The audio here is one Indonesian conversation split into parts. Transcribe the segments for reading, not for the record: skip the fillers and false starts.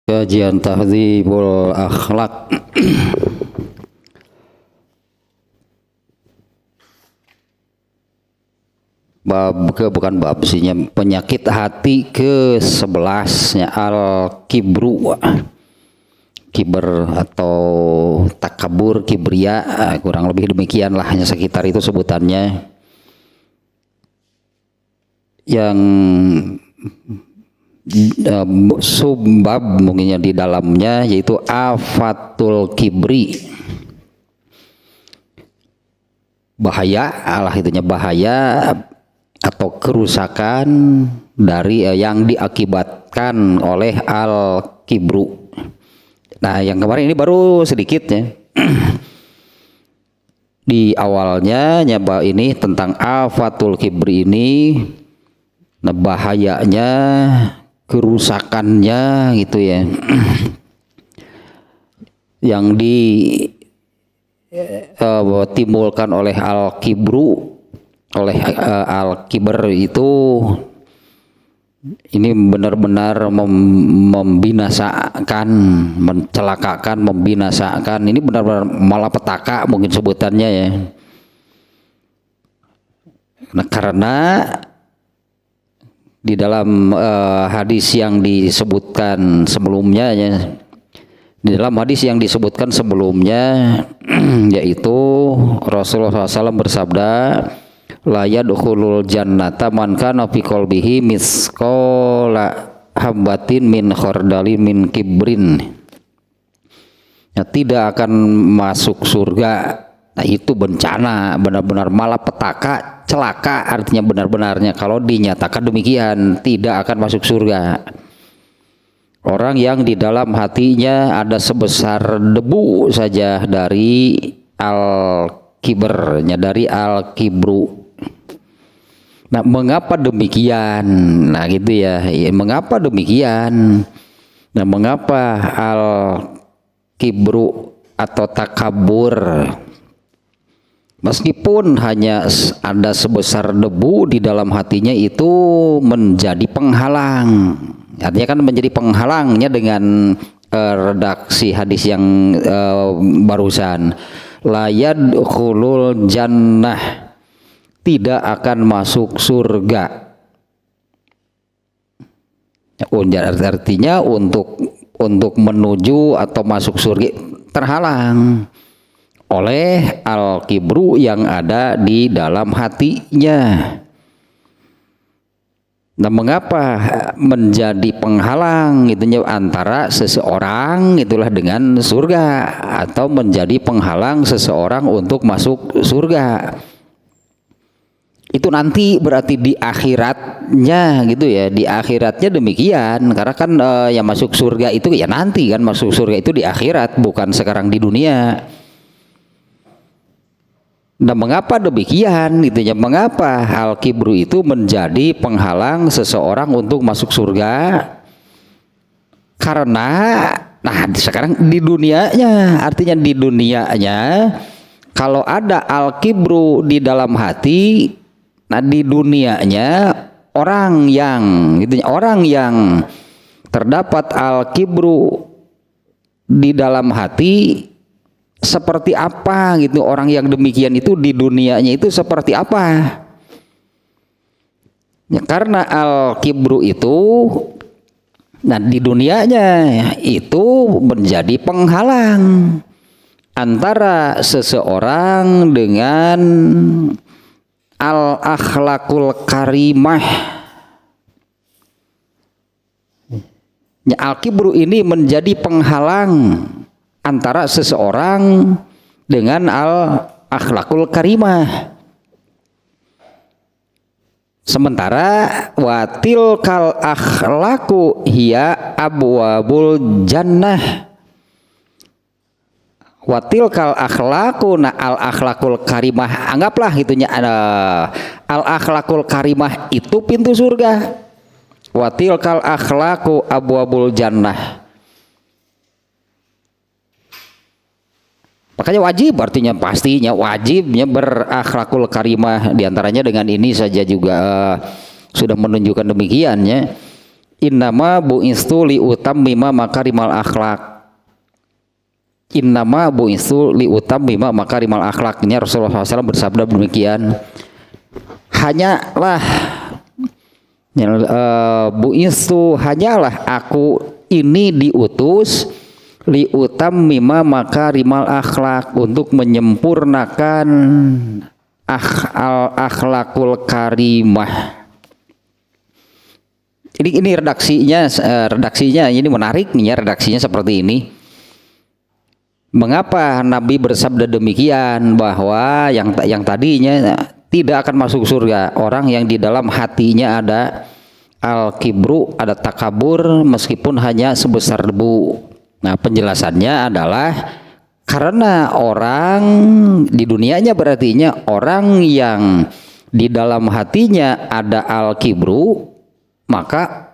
Kajian Tahdzibul Akhlak. Bukan bab isinya penyakit hati ke-11-nya al-kibru, kiber atau takabur, kibria, kurang lebih demikian lah, hanya sekitar itu sebutannya. Yang subbab mungkinnya di dalamnya yaitu afatul kibri, bahaya, itunya bahaya atau kerusakan dari yang diakibatkan oleh al-kibru. Nah, yang kemarin ini baru sedikit ya. Di awalnya nyaba ini tentang afatul kibri ini, nah bahayanya, kerusakannya gitu ya. Yang ditimbulkan oleh al-kibru, oleh al-kibar itu, ini benar-benar membinasakan, mencelakakan, membinasakan. Ini benar-benar malapetaka mungkin sebutannya ya. Nah, karena di dalam hadis yang disebutkan sebelumnya ya, di dalam hadis yang disebutkan sebelumnya yaitu Rasulullah SAW bersabda, la yadkhulul jannata man kana fi qalbihi misqala habatin min khardalin min kibrin. Ya, tidak akan masuk surga. Nah, itu bencana, benar-benar malapetaka, celaka artinya benar-benarnya kalau dinyatakan demikian, tidak akan masuk surga. Orang yang di dalam hatinya ada sebesar debu saja dari al-kibernya, dari al-kibru. Nah, mengapa demikian? Nah, gitu ya. Mengapa demikian? Nah, mengapa al-kibru atau takabur, meskipun hanya ada sebesar debu di dalam hatinya, itu menjadi penghalang. Artinya kan menjadi penghalangnya dengan redaksi hadis yang barusan. La yadkhulul jannah, tidak akan masuk surga. Artinya untuk menuju atau masuk surga terhalang oleh al-kibru yang ada di dalam hatinya. Nah, mengapa menjadi penghalang itunya antara seseorang itulah dengan surga, atau menjadi penghalang seseorang untuk masuk surga? Itu nanti berarti di akhiratnya gitu ya, di akhiratnya demikian, karena kan yang masuk surga itu ya nanti kan, masuk surga itu di akhirat, bukan sekarang di dunia. Nah, mengapa demikian gitu ya, mengapa al-kibru itu menjadi penghalang seseorang untuk masuk surga? Karena nah sekarang di dunianya, artinya di dunianya kalau ada al-kibru di dalam hati, nah di dunianya orang yang terdapat al-kibru di dalam hati seperti apa gitu, orang yang demikian itu di dunianya itu seperti apa? Ya, karena al-kibru itu, nah di dunianya itu menjadi penghalang antara seseorang dengan al-akhlakul karimah. Ya, al-kibru ini menjadi penghalang antara seseorang dengan al-akhlakul karimah. Sementara watil kal akhlaku hiya abwabul jannah. Watil kal akhlaku, nah al akhlakul karimah, anggaplah gitunya al akhlakul karimah itu pintu surga. Watil kal akhlaku abwabul jannah. Makanya wajib, artinya pastinya wajibnya berakhlakul karimah, diantaranya dengan ini saja juga sudah menunjukkan demikian ya. innama bu'istu li utammima makarimal akhlak. Innama bu'istu li utammima makarimal akhlak. Ini Rasulullah SAW bersabda demikian. Hanyalah bu'istu, hanyalah aku ini diutus li utammima makarimal akhlak, untuk menyempurnakan akhlakul karimah. Ini redaksinya ini menarik nih ya, redaksinya seperti ini. Mengapa Nabi bersabda demikian, bahwa yang tadinya tidak akan masuk surga orang yang di dalam hatinya ada al-kibru, ada takabur meskipun hanya sebesar debu. Nah, penjelasannya adalah karena orang di dunianya, berartinya orang yang di dalam hatinya ada al-kibru, maka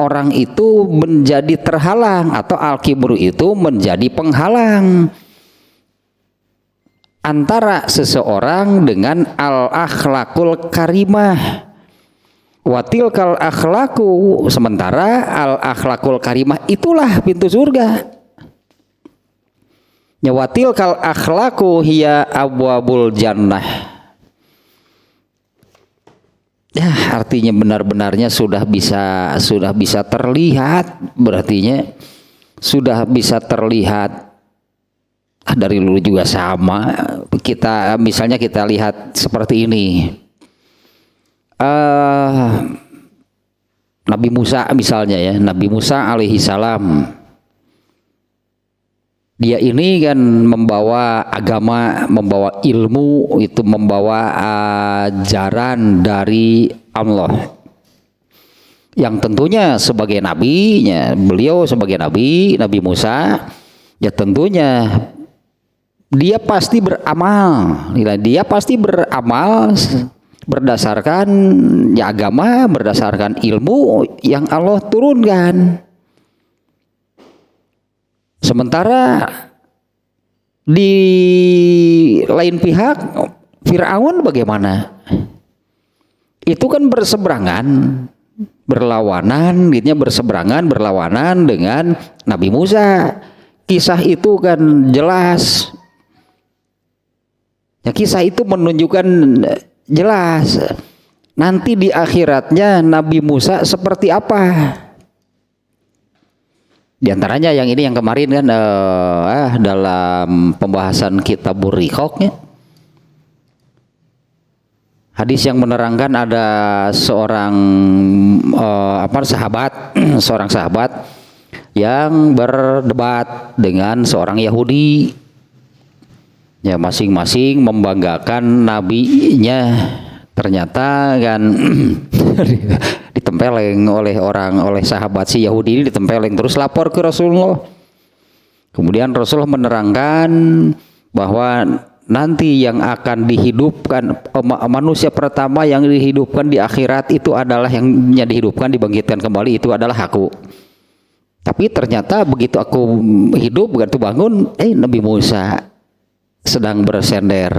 orang itu menjadi terhalang, atau al-kibru itu menjadi penghalang antara seseorang dengan al-akhlakul karimah. Watil kal akhlaku, sementara al-akhlakul karimah itulah pintu surga. Watil kal akhlaku hiya abwabul jannah. Ya, artinya benar-benarnya sudah bisa terlihat, berartinya sudah bisa terlihat. Dari dulu juga sama. Misalnya kita lihat seperti ini. Nabi Musa misalnya ya, Nabi Musa alaihi salam. Dia ini kan membawa agama, membawa ilmu, itu membawa ajaran dari Allah. Yang tentunya sebagai nabinya, beliau sebagai nabi, Nabi Musa, ya tentunya dia pasti beramal. Dia pasti beramal berdasarkan ya agama, berdasarkan ilmu yang Allah turunkan. Sementara di lain pihak Fir'aun bagaimana? Itu kan berseberangan, berlawanan, berlawanan dengan Nabi Musa. Kisah itu kan jelas. Ya, kisah itu menunjukkan jelas nanti di akhiratnya Nabi Musa seperti apa. Di antaranya yang ini yang kemarin kan dalam pembahasan Kitabur Riqaqnya, hadis yang menerangkan ada seorang seorang sahabat yang berdebat dengan seorang Yahudi. Ya, masing-masing membanggakan nabinya. Ternyata kan ditempeleng oleh sahabat si Yahudi ini, ditempeleng terus lapor ke Rasulullah. Kemudian Rasulullah menerangkan bahwa nanti yang akan dihidupkan, manusia pertama yang dihidupkan di akhirat itu adalah yang dihidupkan, dibangkitkan kembali itu adalah aku. Tapi ternyata begitu aku hidup, begitu bangun, Nabi Musa sedang bersender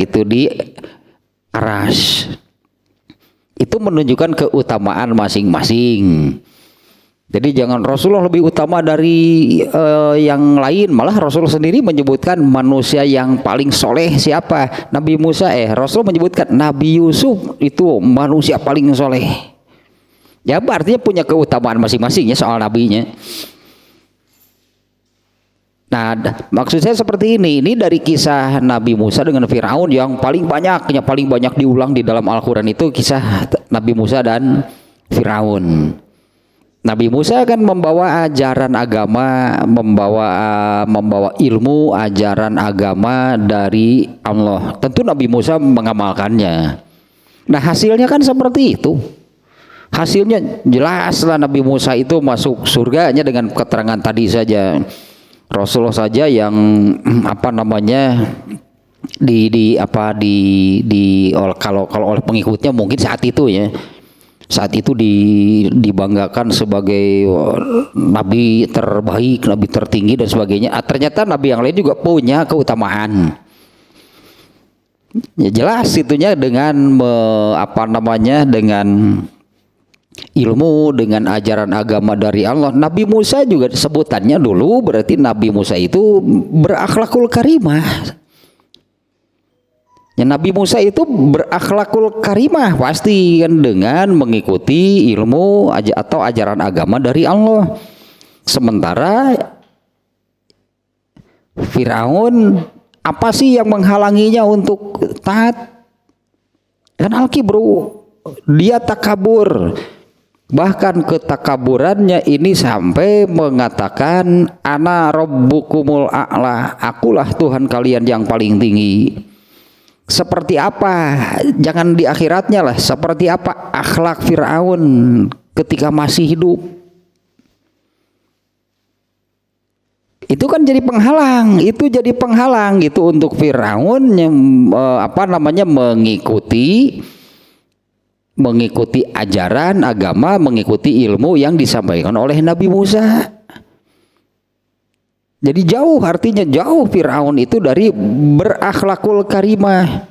gitu di Aras. Itu menunjukkan keutamaan masing-masing. Jadi jangan Rasulullah lebih utama dari yang lain. Malah Rasulullah sendiri menyebutkan manusia yang paling soleh siapa? Nabi Musa. Rasul menyebutkan Nabi Yusuf itu manusia paling soleh. Ya, artinya punya keutamaan masing-masing ya soal nabinya. Nah, maksud saya seperti ini. Ini dari kisah Nabi Musa dengan Fir'aun yang paling banyak diulang di dalam Al-Quran itu kisah Nabi Musa dan Fir'aun. Nabi Musa kan membawa ajaran agama, membawa ilmu ajaran agama dari Allah. Tentu Nabi Musa mengamalkannya. Nah, hasilnya kan seperti itu. Hasilnya jelaslah Nabi Musa itu masuk surganya dengan keterangan tadi saja. Rasulullah saja yang kalau oleh pengikutnya mungkin saat itu dibanggakan sebagai nabi terbaik, nabi tertinggi dan sebagainya. Ternyata nabi yang lain juga punya keutamaan. Ya jelas itunya dengan dengan ilmu dengan ajaran agama dari Allah. Nabi Musa juga sebutannya dulu berarti Nabi Musa itu berakhlakul karimah. Ya, Nabi Musa itu berakhlakul karimah pasti kan dengan mengikuti ilmu atau ajaran agama dari Allah. Sementara Firaun, apa sih yang menghalanginya untuk taat? Kan al-kibru, dia takabur. Bahkan ketakaburannya ini sampai mengatakan ana rabbukumul a'la, akulah Tuhan kalian yang paling tinggi. Seperti apa? Jangan di akhiratnya lah, seperti apa akhlak Firaun ketika masih hidup. Itu kan jadi penghalang, itu jadi penghalang gitu untuk Firaun yang mengikuti ajaran agama, mengikuti ilmu yang disampaikan oleh Nabi Musa. Jadi jauh, artinya jauh Firaun itu dari berakhlakul karimah.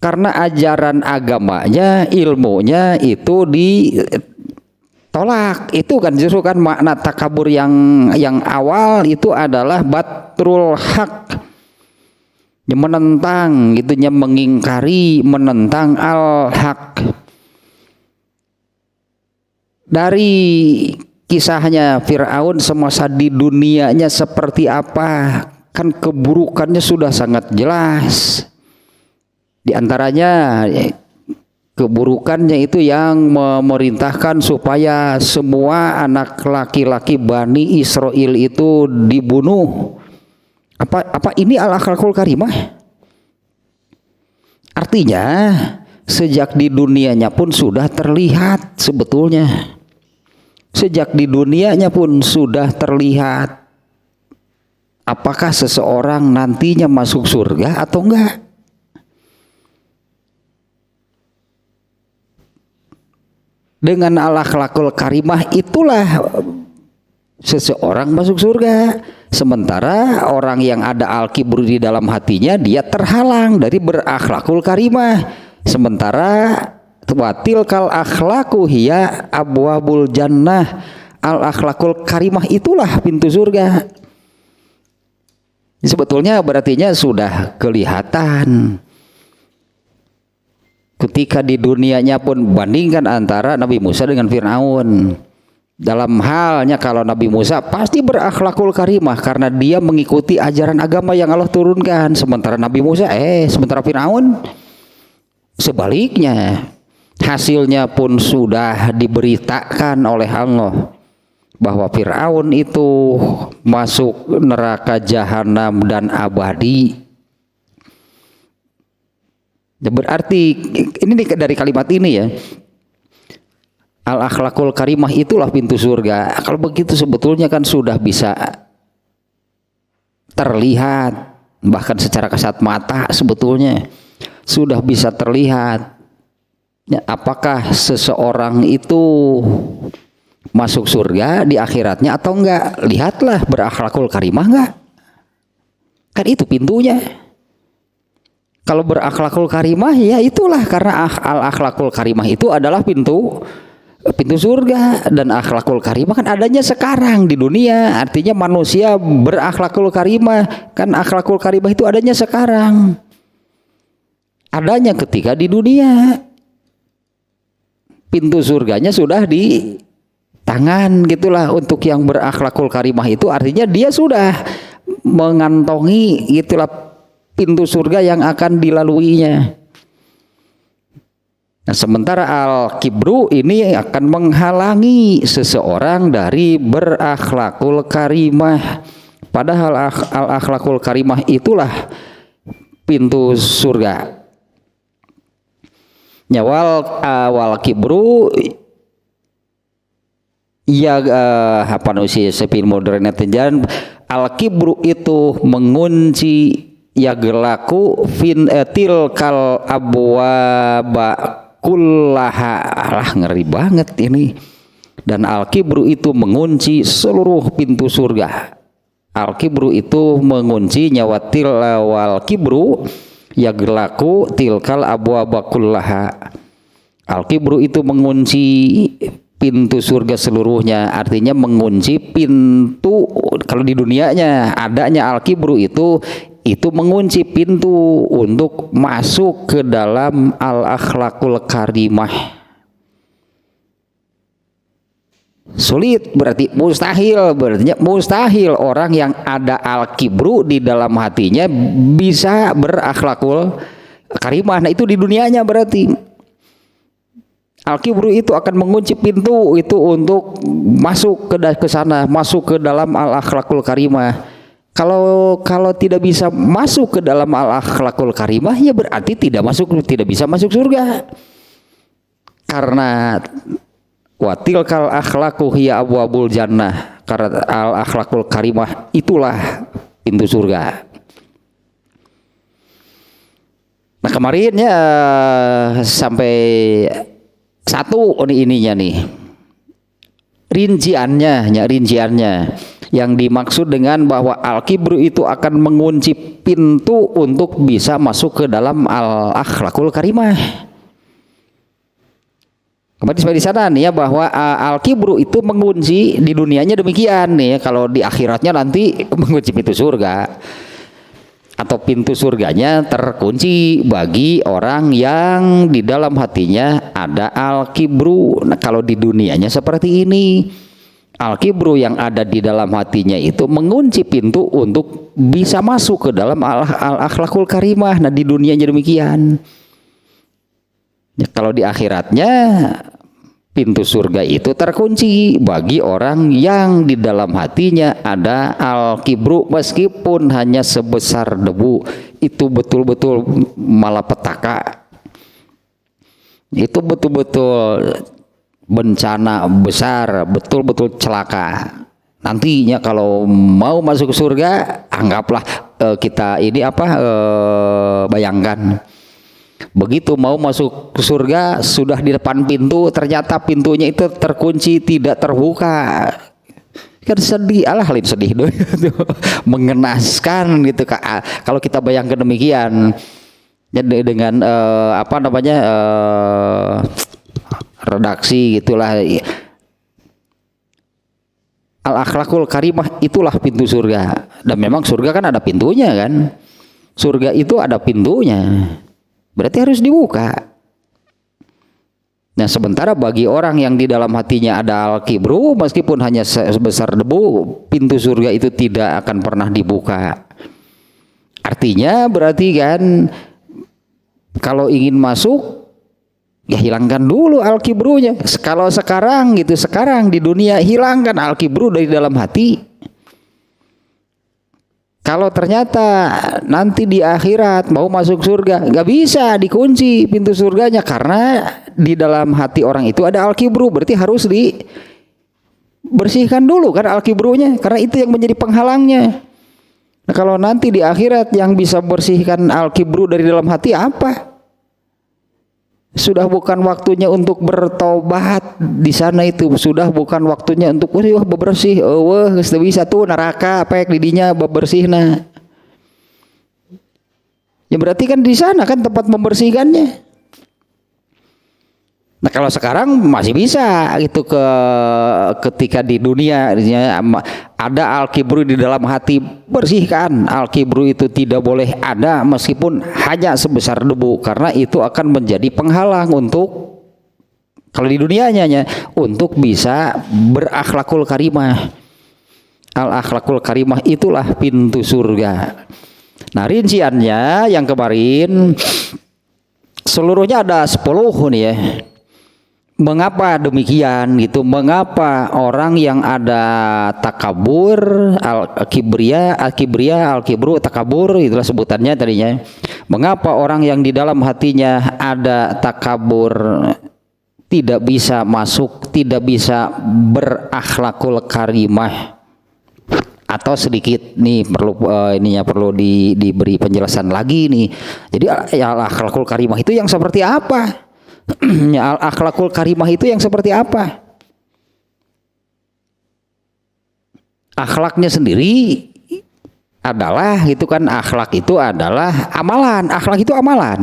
Karena ajaran agamanya, ilmunya itu ditolak. Itu kan justru kan makna takabur yang awal itu adalah batrul haq. Menentang gitunya, mengingkari, menentang al-haq. Dari kisahnya Firaun semasa di dunianya seperti apa, kan keburukannya sudah sangat jelas. Di antaranya keburukannya itu yang memerintahkan supaya semua anak laki-laki Bani Israel itu dibunuh. Apa ini al-akhlakul karimah? Artinya sejak di dunianya pun sudah terlihat sebetulnya. Sejak di dunianya pun sudah terlihat apakah seseorang nantinya masuk surga atau enggak. Dengan al-akhlakul karimah itulah seseorang masuk surga. Sementara orang yang ada al-kibru di dalam hatinya, dia terhalang dari berakhlakul karimah. Sementara watil kal akhlaku hiya abwabul jannah, al-akhlakul karimah itulah pintu surga. Sebetulnya berartinya sudah kelihatan ketika di dunianya pun. Bandingkan antara Nabi Musa dengan Firaun. Dalam halnya kalau Nabi Musa pasti berakhlakul karimah karena dia mengikuti ajaran agama yang Allah turunkan. Sementara Nabi Musa sementara Firaun sebaliknya. Hasilnya pun sudah diberitakan oleh Allah bahwa Firaun itu masuk neraka jahanam dan abadi. Berarti ini dari kalimat ini ya, al-akhlakul karimah itulah pintu surga. Kalau begitu sebetulnya kan sudah bisa terlihat, bahkan secara kasat mata sebetulnya sudah bisa terlihat ya, apakah seseorang itu masuk surga di akhiratnya atau enggak. Lihatlah berakhlakul karimah enggak, kan itu pintunya. Kalau berakhlakul karimah ya itulah, karena al-akhlakul karimah itu adalah pintu surga. Dan akhlakul karimah kan adanya sekarang di dunia. Artinya manusia berakhlakul karimah, kan akhlakul karimah itu adanya sekarang, adanya ketika di dunia. Pintu surganya sudah di tangan gitulah untuk yang berakhlakul karimah itu. Artinya dia sudah mengantongi gitulah pintu surga yang akan dilaluinya. Nah, sementara al-kibru ini akan menghalangi seseorang dari berakhlakul karimah. Padahal al-akhlakul karimah itulah pintu surga. Wal kibru ya sepin modern netizen. Al-kibru itu mengunci ya gelaku fin tilkal abwaba kullaha. Ngeri banget ini. Dan al-kibru itu mengunci seluruh pintu surga. Al-kibru itu mengunci nyawatil wal kibru ya gelaku tilkal abwaba kullaha. Al-kibru itu mengunci pintu surga seluruhnya, artinya mengunci pintu. Kalau di dunianya adanya al-kibru itu mengunci pintu untuk masuk ke dalam al-akhlakul karimah. Sulit berarti mustahil, berarti mustahil orang yang ada al-kibru di dalam hatinya bisa berakhlakul karimah. Nah itu di dunianya berarti al-kibru itu akan mengunci pintu itu untuk masuk ke sana, masuk ke dalam al-akhlakul karimah. Kalau tidak bisa masuk ke dalam al-akhlakul karimah, ya berarti tidak bisa masuk surga. Karena watilkal akhlaqu hiya abwabul jannah, karena al-akhlakul karimah itulah pintu surga. Nah kemarinnya sampai satu ininya nih rinciannya yang dimaksud dengan bahwa al-kibru itu akan mengunci pintu untuk bisa masuk ke dalam al-akhlakul karimah. Kemarin sampai di sana nih ya, bahwa al-kibru itu mengunci di dunianya demikian nih ya, kalau di akhiratnya nanti mengunci pintu surga atau pintu surganya terkunci bagi orang yang di dalam hatinya ada al-kibru. Nah kalau di dunianya seperti ini, al-kibru yang ada di dalam hatinya itu mengunci pintu untuk bisa masuk ke dalam al-akhlakul karimah. Nah di dunianya demikian. Ya, kalau di akhiratnya pintu surga itu terkunci bagi orang yang di dalam hatinya ada al-kibru meskipun hanya sebesar debu. Itu betul-betul malapetaka. Itu betul-betul bencana besar, betul-betul celaka. Nantinya kalau mau masuk surga, anggaplah kita ini bayangkan. Begitu mau masuk ke surga, sudah di depan pintu, ternyata pintunya itu terkunci, tidak terbuka. Kan sedih, lain sedih doh. Mengenaskan gitu. Kalau kita bayangkan demikian, jadi dengan redaksi gitulah. Al-akhlakul karimah itulah pintu surga. Dan memang surga kan ada pintunya kan. Surga itu ada pintunya. Berarti harus dibuka. Nah sementara bagi orang yang di dalam hatinya ada al-kibru, meskipun hanya sebesar debu, pintu surga itu tidak akan pernah dibuka. Artinya berarti kan kalau ingin masuk, ya hilangkan dulu al-kibrunya. Kalau sekarang di dunia hilangkan al-kibru dari dalam hati. Kalau ternyata nanti di akhirat mau masuk surga, nggak bisa dikunci pintu surganya karena di dalam hati orang itu ada al-kibru, berarti harus dibersihkan dulu kan al-kibrunya, karena itu yang menjadi penghalangnya. Nah, kalau nanti di akhirat yang bisa bersihkan al-kibru dari dalam hati apa? Sudah bukan waktunya untuk bertobat di sana, itu sudah bukan waktunya untuk bebersih. Geus teu bisa tuh neraka pek didinya bebersihna. Ya berarti kan di sana kan tempat membersihkannya. Nah kalau sekarang masih bisa gitu ketika di dunia ada al-kibru di dalam hati, bersihkan. Al-kibru itu tidak boleh ada meskipun hanya sebesar debu, karena itu akan menjadi penghalang untuk kalau di dunianya untuk bisa berakhlakul karimah. Al-akhlakul karimah itulah pintu surga. Nah rinciannya yang kemarin seluruhnya ada 10 nih ya. Mengapa demikian gitu? Mengapa orang yang ada takabur, al-kibru, takabur, itulah sebutannya tadinya. Mengapa orang yang di dalam hatinya ada takabur tidak bisa masuk, tidak bisa berakhlakul karimah? Atau sedikit nih perlu diberi penjelasan lagi nih. Jadi al-akhlakul karimah itu yang seperti apa? Ya, al-akhlakul karimah itu yang seperti apa? Akhlaknya sendiri adalah gitu kan, akhlak itu adalah amalan. Akhlak itu amalan.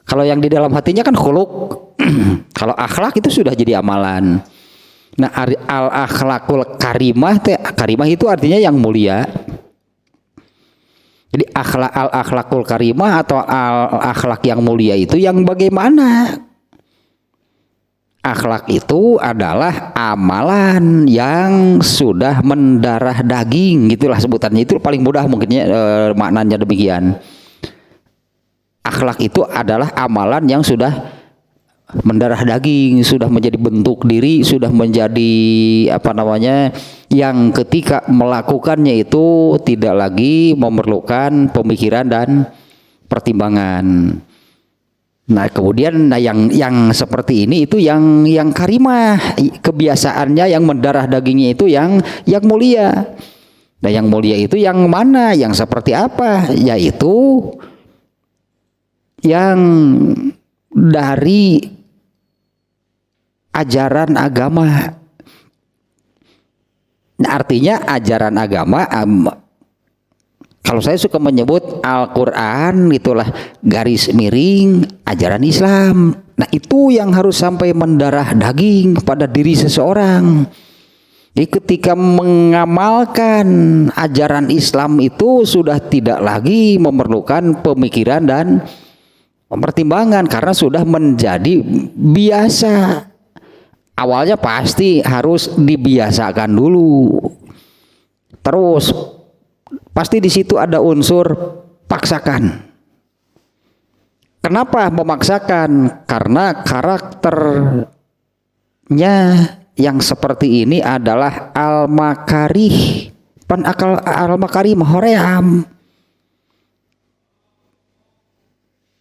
Kalau yang di dalam hatinya kan khuluk. Kalau akhlak itu sudah jadi amalan. Nah, al akhlakul karimah teh, karimah itu artinya yang mulia. Jadi al akhlakul karimah atau al akhlak yang mulia itu yang bagaimana? Akhlak itu adalah amalan yang sudah mendarah daging, gitulah sebutannya, itu paling mudah mungkinnya maknanya demikian. Akhlak itu adalah amalan yang sudah mendarah daging, sudah menjadi bentuk diri, sudah menjadi yang ketika melakukannya itu tidak lagi memerlukan pemikiran dan pertimbangan. Nah, kemudian yang seperti ini itu yang karimah, kebiasaannya yang mendarah dagingnya itu yang mulia. Nah, yang mulia itu yang mana? Yang seperti apa? Yaitu yang dari ajaran agama. Nah, artinya ajaran agama, kalau saya suka menyebut Al-Quran itulah garis miring ajaran Islam. Nah, itu yang harus sampai mendarah daging pada diri seseorang. Jadi ketika mengamalkan ajaran Islam itu sudah tidak lagi memerlukan pemikiran dan pertimbangan karena sudah menjadi biasa. Awalnya pasti harus dibiasakan dulu. Terus pasti di situ ada unsur paksakan. Kenapa memaksakan? Karena karakternya yang seperti ini adalah al-makarih, al-makarih hoream.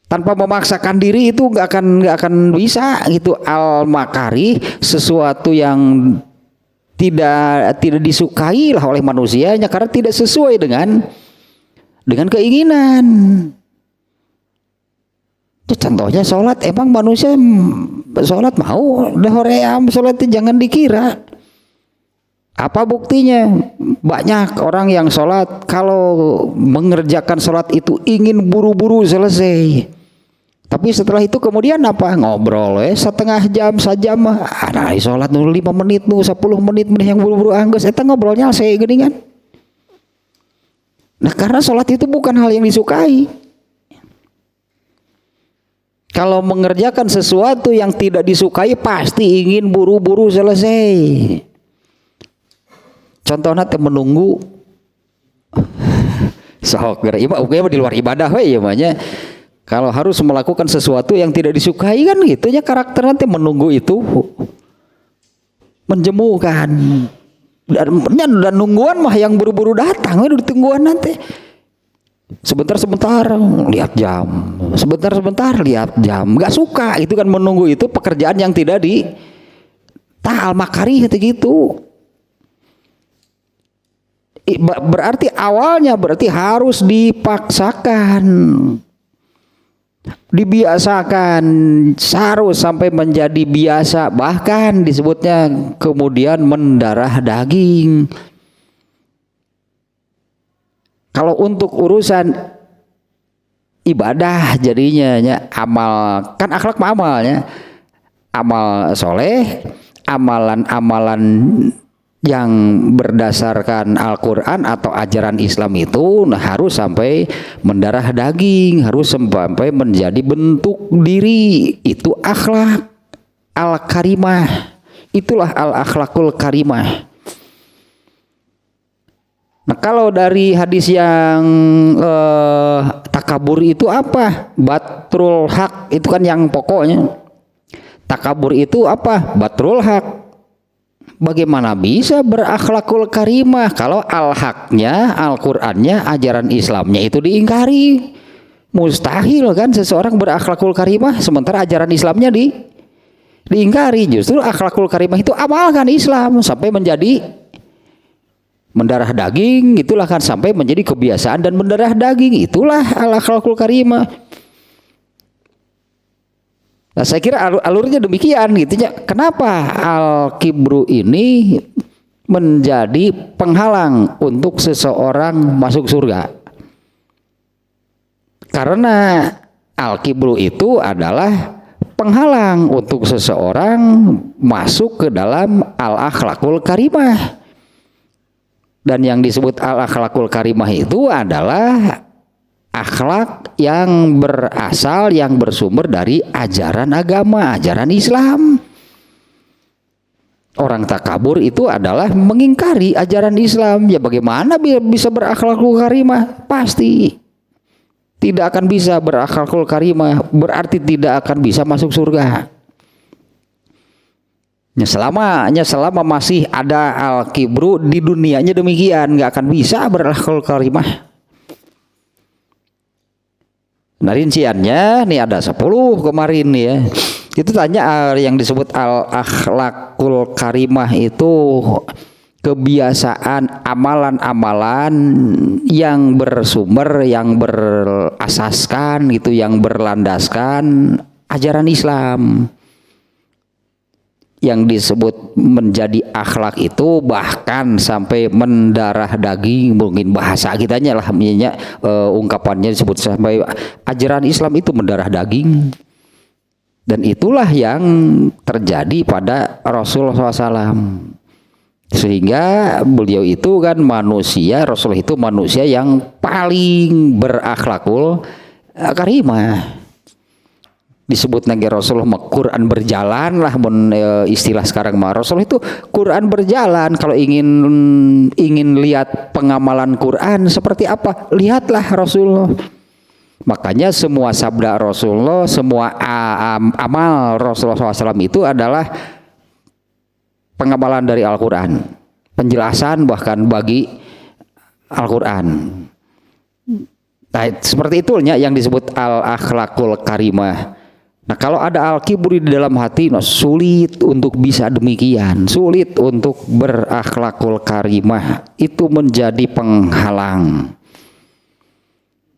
Tanpa memaksakan diri itu nggak akan bisa gitu. Al-makarih, sesuatu yang tidak disukai lah oleh manusianya karena tidak sesuai dengan keinginan. Contohnya sholat, emang manusia sholat mau dah hoream, sholat itu jangan dikira. Apa buktinya? Banyak orang yang sholat kalau mengerjakan sholat itu ingin buru-buru selesai. Tapi setelah itu kemudian apa? Ngobrol setengah jam, sejam. Ada sholat 5 menit, 10 menit yang buru-buru anggus. Eta ngobrolnya saya gini kan. Nah, karena sholat itu bukan hal yang disukai. Kalau mengerjakan sesuatu yang tidak disukai pasti ingin buru-buru selesai. Contohnya menunggu. Sok di luar ibadah we ya banyak. Kalau harus melakukan sesuatu yang tidak disukai kan gitu ya, karakter nanti menunggu itu menjemukan. Dan nungguan mah yang buru-buru datang udah ditungguan nanti. Sebentar-sebentar lihat jam. Sebentar-sebentar lihat jam. Enggak suka itu kan, menunggu itu pekerjaan yang tidak al-makari gitu. Berarti awalnya harus dipaksakan. Dibiasakan, harus sampai menjadi biasa, bahkan disebutnya kemudian mendarah daging. Kalau untuk urusan ibadah jadinya amal, kan akhlak amalnya, amal soleh, amalan-amalan yang berdasarkan Al-Quran atau ajaran Islam itu harus sampai mendarah daging, harus sampai menjadi bentuk diri. Itu akhlak al-karimah, itulah al-akhlakul karimah. Nah, kalau dari hadis yang takabur itu apa? Batrul haq, itu kan yang pokoknya. Takabur itu apa? Batrul haq. Bagaimana bisa berakhlakul karimah kalau al-haqnya, Al-Qur'annya, ajaran Islamnya itu diingkari? Mustahil kan seseorang berakhlakul karimah sementara ajaran Islamnya diingkari. Justru akhlakul karimah itu amalkan Islam sampai menjadi mendarah daging, itulah kan sampai menjadi kebiasaan dan mendarah daging, itulah al-akhlakul karimah. Nah, saya kira alurnya demikian gitu ya. Kenapa al-kibru ini menjadi penghalang untuk seseorang masuk surga? Karena al-kibru itu adalah penghalang untuk seseorang masuk ke dalam al-akhlakul karimah. Dan yang disebut al-akhlakul karimah itu adalah akhlak yang berasal, yang bersumber dari ajaran agama, ajaran Islam. Orang takabur itu adalah mengingkari ajaran Islam. Ya bagaimana bisa berakhlakul karimah? Pasti tidak akan bisa berakhlakul karimah, berarti tidak akan bisa masuk surga. Selama masih ada al-kibru di dunianya demikian, nggak akan bisa berakhlakul karimah. Nah rinciannya nih ada 10 kemarin nih ya. Itu tanya yang disebut al-akhlakul karimah itu kebiasaan, amalan-amalan yang bersumber, yang berasaskan gitu, yang berlandaskan ajaran Islam. Yang disebut menjadi akhlak itu bahkan sampai mendarah daging, mungkin bahasa kitanya lah ungkapannya disebut sampai ajaran Islam itu mendarah daging. Dan itulah yang terjadi pada Rasulullah SAW. Sehingga beliau itu kan manusia, Rasul itu manusia yang paling berakhlakul karimah. Disebut nage Rasulullah Quran berjalan lah, istilah sekarang mah Rasul itu Quran berjalan. Kalau ingin lihat pengamalan Quran seperti apa, lihatlah Rasulullah. Makanya semua sabda Rasulullah, semua amal Rasulullah SAW itu adalah pengamalan dari Al-Quran, penjelasan bahkan bagi Al-Quran. Nah, seperti itunya yang disebut al-akhlakul karimah. Nah kalau ada al-kibri di dalam hati, sulit untuk bisa demikian, sulit untuk berakhlakul karimah, itu menjadi penghalang.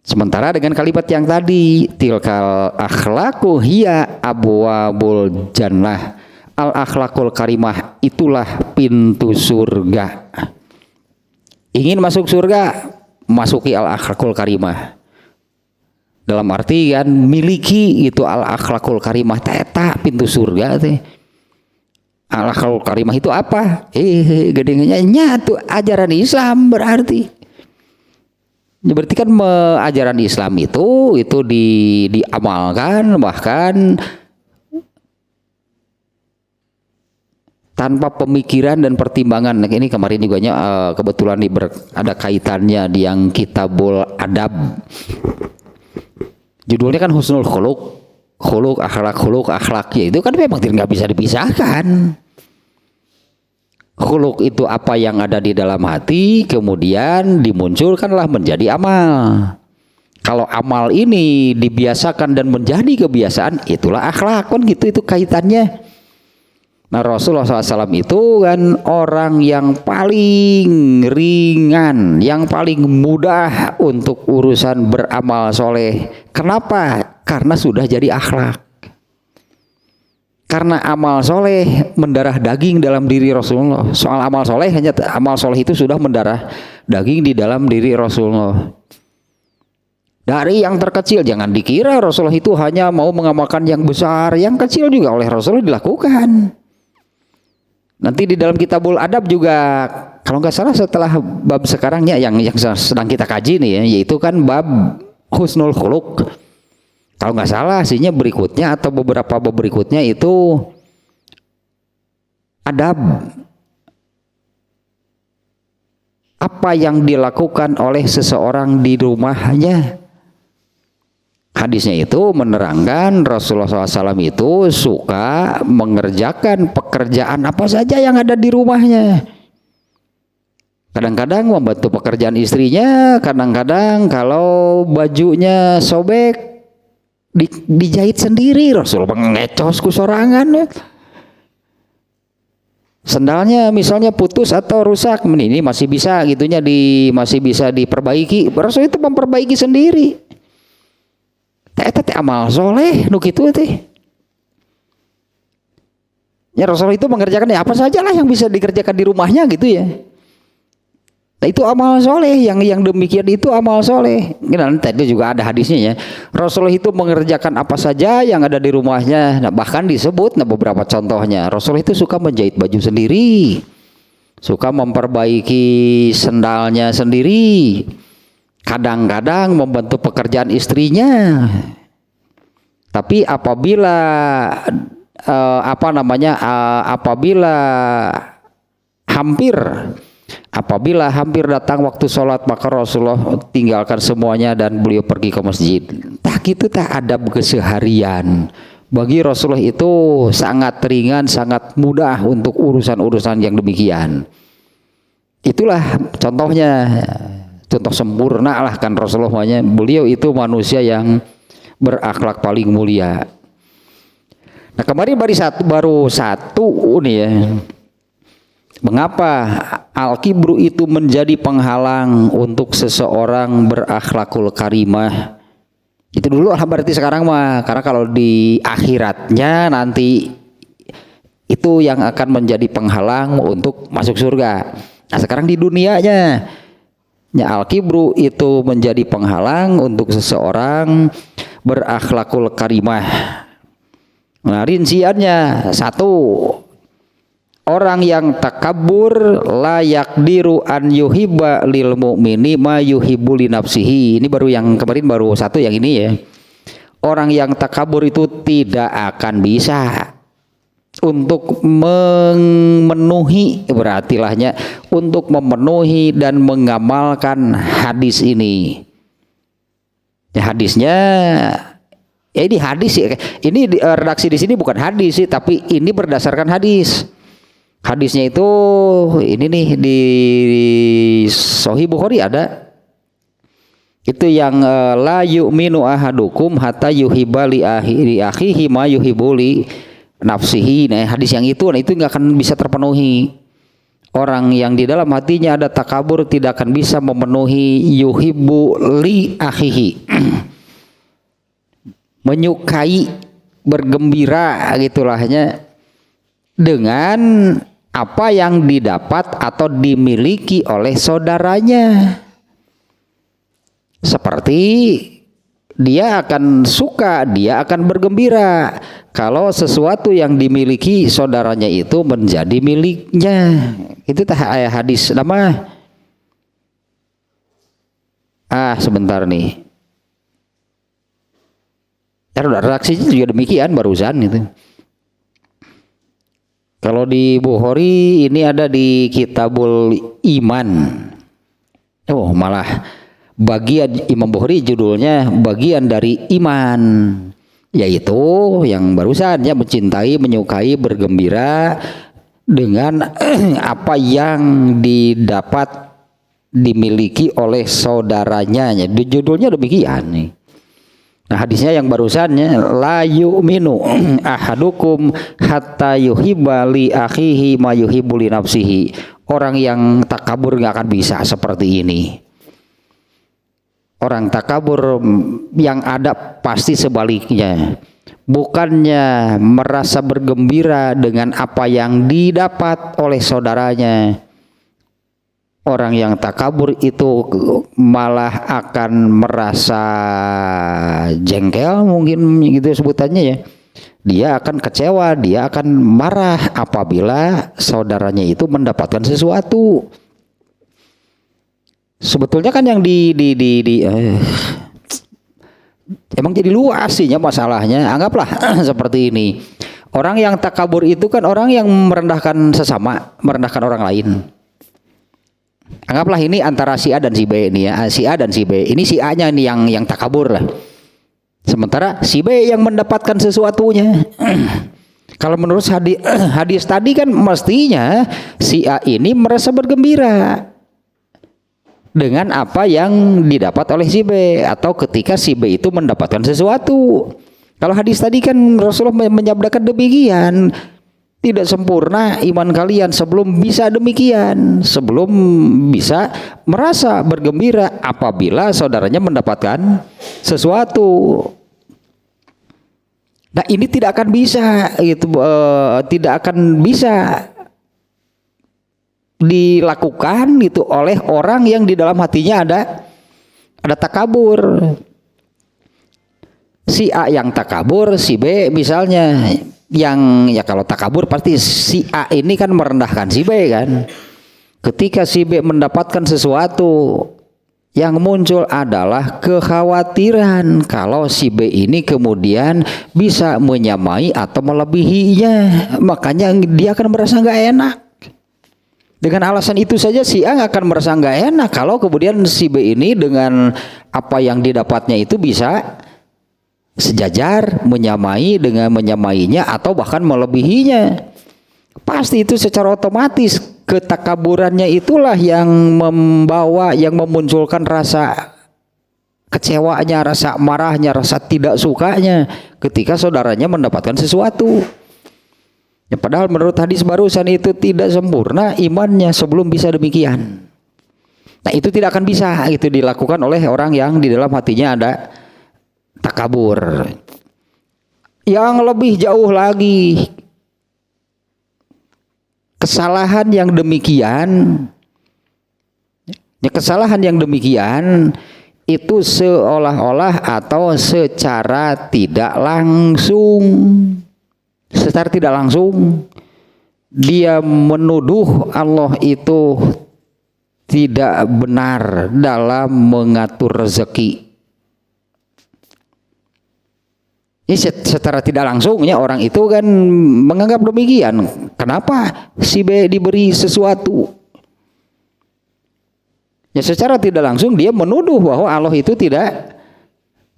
Sementara dengan kalimat yang tadi, tilkal akhlaku hiya abwabul jannah, al-akhlakul karimah itulah pintu surga. Ingin masuk surga, masuki al-akhlakul karimah. Dalam arti kan miliki itu al-akhlakul karimah, eta pintu surga teh. Al-akhlakul karimah itu apa? Gedengnya nyatu ajaran Islam berarti. Berarti kan ajaran Islam itu diamalkan bahkan tanpa pemikiran dan pertimbangan. Nah, ini kemarin juga kebetulan ada kaitannya di yang Kitabul Adab. Judulnya kan husnul khuluq akhlak ya, itu kan memang nggak bisa dipisahkan. Khuluq itu apa yang ada di dalam hati, kemudian dimunculkanlah menjadi amal. Kalau amal ini dibiasakan dan menjadi kebiasaan, itulah akhlak, kan gitu itu kaitannya. Nah Rasulullah SAW itu kan orang yang paling ringan, yang paling mudah untuk urusan beramal soleh. Kenapa? Karena sudah jadi akhlak. Karena amal soleh mendarah daging dalam diri Rasulullah. Soal amal soleh, hanya amal soleh itu sudah mendarah daging di dalam diri Rasulullah. Dari yang terkecil, jangan dikira Rasulullah itu hanya mau mengamalkan yang besar, yang kecil juga oleh Rasulullah dilakukan. Nanti di dalam Kitabul Adab juga, kalau nggak salah setelah bab sekarangnya yang sedang kita kaji nih ya, yaitu kan bab husnul khuluq. Kalau nggak salah aslinya berikutnya atau beberapa bab berikutnya itu adab. Apa yang dilakukan oleh seseorang di rumahnya. Hadisnya itu menerangkan Rasulullah SAW itu suka mengerjakan pekerjaan apa saja yang ada di rumahnya. Kadang-kadang membantu pekerjaan istrinya, kadang-kadang kalau bajunya sobek dijahit sendiri, Rasul mengecos ku sorangan ya. Sendalnya misalnya putus atau rusak, ini masih bisa gitunya masih bisa diperbaiki. Rasul itu memperbaiki sendiri. Eta teh amal soleh nu kitu teh. Ya Rasulullah itu mengerjakan ya apa saja lah yang bisa dikerjakan di rumahnya gitu ya. Nah, itu amal soleh, yang demikian itu amal soleh. Dan tadi juga ada hadisnya ya. Rasulullah itu mengerjakan apa saja yang ada di rumahnya. Nah, bahkan disebut, nah beberapa contohnya, Rasulullah itu suka menjahit baju sendiri, suka memperbaiki sendalnya sendiri, kadang-kadang membantu pekerjaan istrinya. Tapi apabila apabila hampir datang waktu sholat, maka Rasulullah tinggalkan semuanya dan beliau pergi ke masjid. Tak gitu, tak ada keseharian. Bagi Rasulullah itu sangat ringan, sangat mudah untuk urusan-urusan yang demikian. Itulah contohnya, contoh sempurna lah kan Rasulullah. Beliau itu manusia yang berakhlak paling mulia. Nah, kemarin baru satu nih ya. Mengapa al-kibru itu menjadi penghalang untuk seseorang berakhlakul karimah? Itu dulu lah, berarti sekarang mah. Karena kalau di akhiratnya nanti itu yang akan menjadi penghalang untuk masuk surga. Nah, sekarang di dunianya, ya, al-kibru itu menjadi penghalang untuk seseorang berakhlakul karimah. Nah, rinciannya satu, orang yang takabur layak diru an yuhibba lil mu'mini ma yuhibbu li nafsihi. Ini baru yang kemarin, baru satu yang ini ya. Orang yang takabur itu tidak akan bisa untuk memenuhi, berartilahnya untuk memenuhi dan mengamalkan hadis ini. Ya, hadisnya ya ini hadis ya. Ini redaksi di sini bukan hadis sih, tapi ini berdasarkan hadis. Hadisnya itu ini nih di Sahih Bukhari ada. Itu yang la yu'minu ahadukum hatta yuhibba li akhihi ma yuhibbu li nafsihi. Nah, hadis yang itu, nah itu nggak akan bisa terpenuhi. Orang yang di dalam hatinya ada takabur tidak akan bisa memenuhi yuhibbu li akhihi. Menyukai, bergembira gitulahnya dengan apa yang didapat atau dimiliki oleh saudaranya. Seperti dia akan suka, dia akan bergembira kalau sesuatu yang dimiliki saudaranya itu menjadi miliknya. Itu hadis nama. Sebentar nih. Redaksinya juga demikian barusan itu. Kalau di Bukhari ini ada di Kitabul Iman. Oh, malah bagian Imam Bukhari judulnya bagian dari iman, yaitu yang barusan ya, mencintai, menyukai, bergembira dengan apa yang didapat dimiliki oleh saudaranya. Judulnya demikian nih. Nah, hadisnya yang barusannya la yu'minu ahadukum hatta yuhibba li akhihi ma yuhibbu li nafsihi. Orang yang takabur nggak akan bisa seperti ini. Orang takabur yang ada pasti sebaliknya. Bukannya merasa bergembira dengan apa yang didapat oleh saudaranya. Orang yang takabur itu malah akan merasa jengkel, mungkin gitu sebutannya ya. Dia akan kecewa, dia akan marah apabila saudaranya itu mendapatkan sesuatu. Sebetulnya kan yang emang jadi luas sih ya masalahnya. Anggaplah seperti ini. Orang yang takabur itu kan orang yang merendahkan sesama, merendahkan orang lain. Anggaplah ini antara si A dan si B ini ya, si A dan si B. Ini si A-nya nih yang takabur lah. Sementara si B yang mendapatkan sesuatunya. Kalau menurut hadis tadi kan mestinya si A ini merasa bergembira dengan apa yang didapat oleh si B, atau ketika si B itu mendapatkan sesuatu. Kalau hadis tadi kan Rasulullah menyabdakan demikian. Tidak sempurna iman kalian sebelum bisa demikian, sebelum bisa merasa bergembira apabila saudaranya mendapatkan sesuatu. Nah, ini tidak akan bisa gitu, tidak akan bisa dilakukan itu oleh orang yang di dalam hatinya ada takabur. Si A yang takabur, si B misalnya yang ya kalau takabur pasti si A ini kan merendahkan si B kan. Ketika si B mendapatkan sesuatu, yang muncul adalah kekhawatiran kalau si B ini kemudian bisa menyamai atau melebihinya, makanya dia akan merasa nggak enak. Dengan alasan itu saja si A akan merasa nggak enak kalau kemudian si B ini dengan apa yang didapatnya itu bisa sejajar, menyamainya atau bahkan melebihinya. Pasti itu secara otomatis ketakaburannya itulah yang memunculkan rasa kecewanya, rasa marahnya, rasa tidak sukanya ketika saudaranya mendapatkan sesuatu. Ya, padahal menurut hadis barusan itu tidak sempurna imannya sebelum bisa demikian. Nah, itu tidak akan bisa itu dilakukan oleh orang yang di dalam hatinya ada takabur. Yang lebih jauh lagi, kesalahan yang demikian itu seolah-olah atau secara tidak langsung dia menuduh Allah itu tidak benar dalam mengatur rezeki. Ini secara tidak langsungnya orang itu kan menganggap demikian. Kenapa si B diberi sesuatu? Ya secara tidak langsung dia menuduh bahwa Allah itu tidak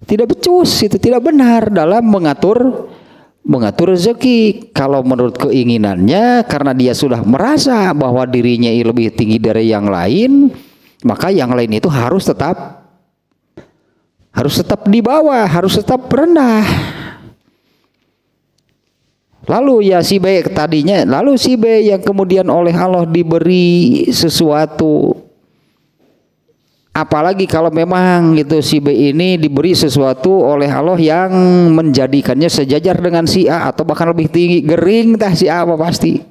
becus, itu tidak benar dalam mengatur rezeki. Kalau menurut keinginannya, karena dia sudah merasa bahwa dirinya lebih tinggi dari yang lain, maka yang lain itu harus tetap di bawah, harus tetap rendah. Lalu ya si B yang kemudian oleh Allah diberi sesuatu, apalagi kalau memang gitu si B ini diberi sesuatu oleh Allah yang menjadikannya sejajar dengan si A atau bahkan lebih tinggi, gering tah si A apa pasti.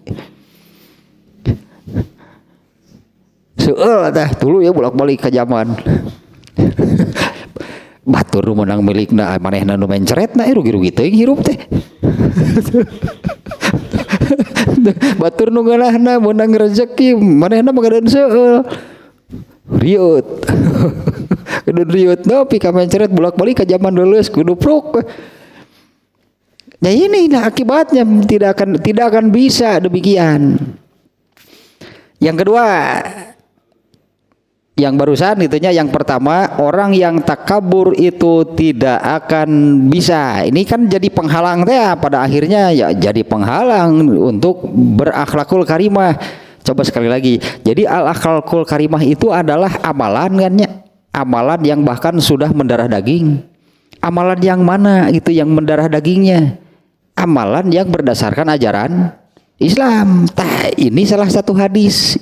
Seueur tah dulu ya bolak-balik ke zaman. Batur nu menang milikna manehna nu mencretna rugi-rugi teuing hirup teh. Batur nu ngeunahna menang rezeki manehna magadeun seueul. Riut. Kudu riut nepi ka mencret bolak-balik ka zaman leuleus kudu pruk. Ya ini akibatnya tidak akan bisa demikian. Yang kedua, yang barusan itunya yang pertama, orang yang takabur itu tidak akan bisa. Ini kan jadi penghalang teh pada akhirnya ya jadi penghalang untuk berakhlakul karimah. Coba sekali lagi. Jadi al-akhlakul karimah itu adalah amalan kan ya. Amalan yang bahkan sudah mendarah daging. Amalan yang mana itu yang mendarah dagingnya? Amalan yang berdasarkan ajaran Islam. Ini salah satu hadis.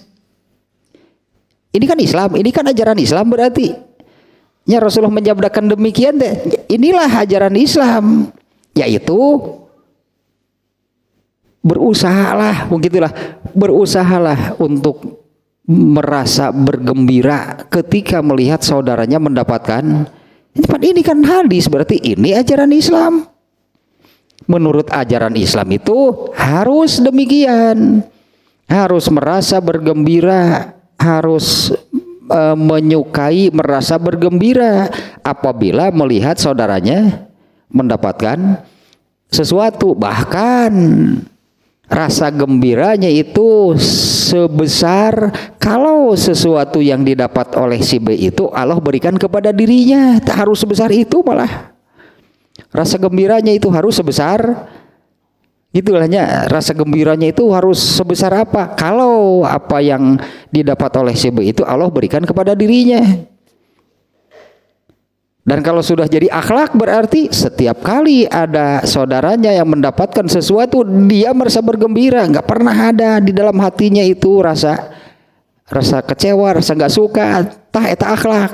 Ini kan Islam, ini kan ajaran Islam berarti. Ya Rasulullah menjabdakan demikian deh. Inilah ajaran Islam, yaitu berusahalah untuk merasa bergembira ketika melihat saudaranya mendapatkan. Ini kan hadis, berarti ini ajaran Islam. Menurut ajaran Islam itu harus demikian. Harus merasa bergembira, harus menyukai, merasa bergembira apabila melihat saudaranya mendapatkan sesuatu. Bahkan rasa gembiranya itu sebesar kalau sesuatu yang didapat oleh si B itu Allah berikan kepada dirinya. Tak harus sebesar itu, malah rasa gembiranya itu harus sebesar itulahnya. Rasa gembiranya itu harus sebesar apa? Kalau apa yang didapat oleh si B itu Allah berikan kepada dirinya. Dan kalau sudah jadi akhlak, berarti setiap kali ada saudaranya yang mendapatkan sesuatu, dia merasa bergembira. Nggak pernah ada di dalam hatinya itu rasa kecewa, rasa nggak suka. Eta akhlak.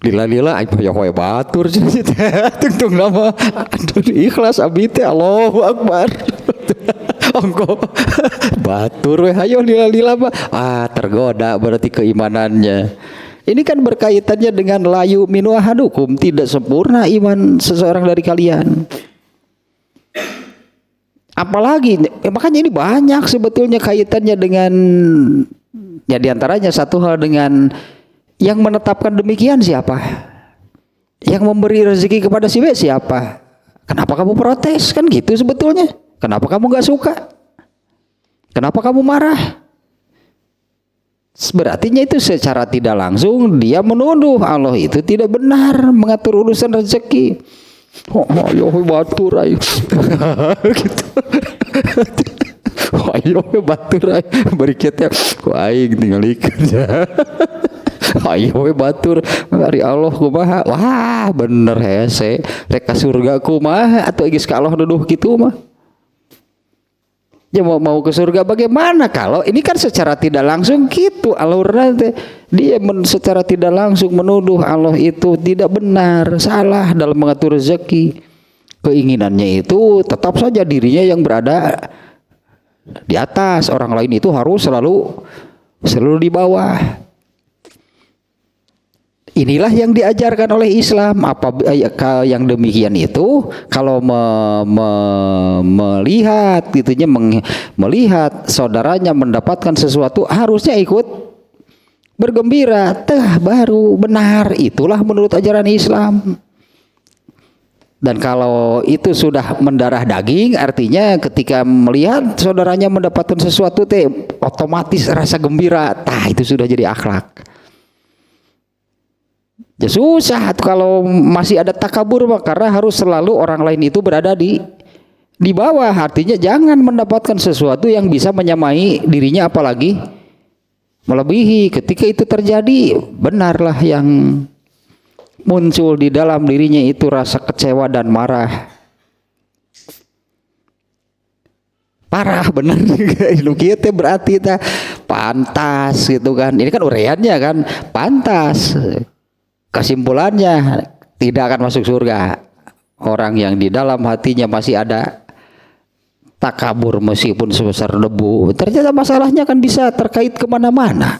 Lila aing mah hoy batur tungtung nama aduh ikhlas abdi teh Allahu Akbar. ongko batur we hayo lila-lila mah. Tergoda berarti keimanannya. Ini kan berkaitannya dengan layu minu ahadukum, tidak sempurna iman seseorang dari kalian. Apalagi makanya ini banyak sebetulnya kaitannya dengan ya diantaranya satu hal dengan yang menetapkan demikian siapa? Yang memberi rezeki kepada si B siapa? Kenapa kamu protes? Kan gitu sebetulnya. Kenapa kamu gak suka? Kenapa kamu marah? Berartinya itu secara tidak langsung dia menuduh Allah itu tidak benar mengatur urusan rezeki. Ayo batur ayo. Gitu. Ayo batur ayo beri kita ku aing tinggal ikut. Ayo batur dari Allah kumaha. Wah bener hese rek ka surga kumaha atuh geus ka Allah duduh kitu mah. Ya mau ke surga bagaimana kalau ini kan secara tidak langsung gitu alurna teh dia secara tidak langsung menuduh Allah itu tidak benar, salah dalam mengatur rezeki. Keinginannya itu tetap saja dirinya yang berada di atas, orang lain itu harus selalu di bawah. Inilah yang diajarkan oleh Islam. Apa yang demikian itu kalau melihat gitunya melihat saudaranya mendapatkan sesuatu harusnya ikut bergembira. Baru benar, itulah menurut ajaran Islam. Dan kalau itu sudah mendarah daging, artinya ketika melihat saudaranya mendapatkan sesuatu otomatis rasa gembira. Itu sudah jadi akhlak. Ya susah kalau masih ada takabur karena harus selalu orang lain itu berada di bawah. Artinya jangan mendapatkan sesuatu yang bisa menyamai dirinya apalagi melebihi. Ketika itu terjadi, benarlah yang muncul di dalam dirinya itu rasa kecewa dan marah. Parah bener lu kieu teh berarti pantas gitu kan. Ini kan ureannya kan pantas. Kesimpulannya tidak akan masuk surga orang yang di dalam hatinya masih ada takabur meskipun sebesar debu. Ternyata masalahnya kan bisa terkait kemana-mana.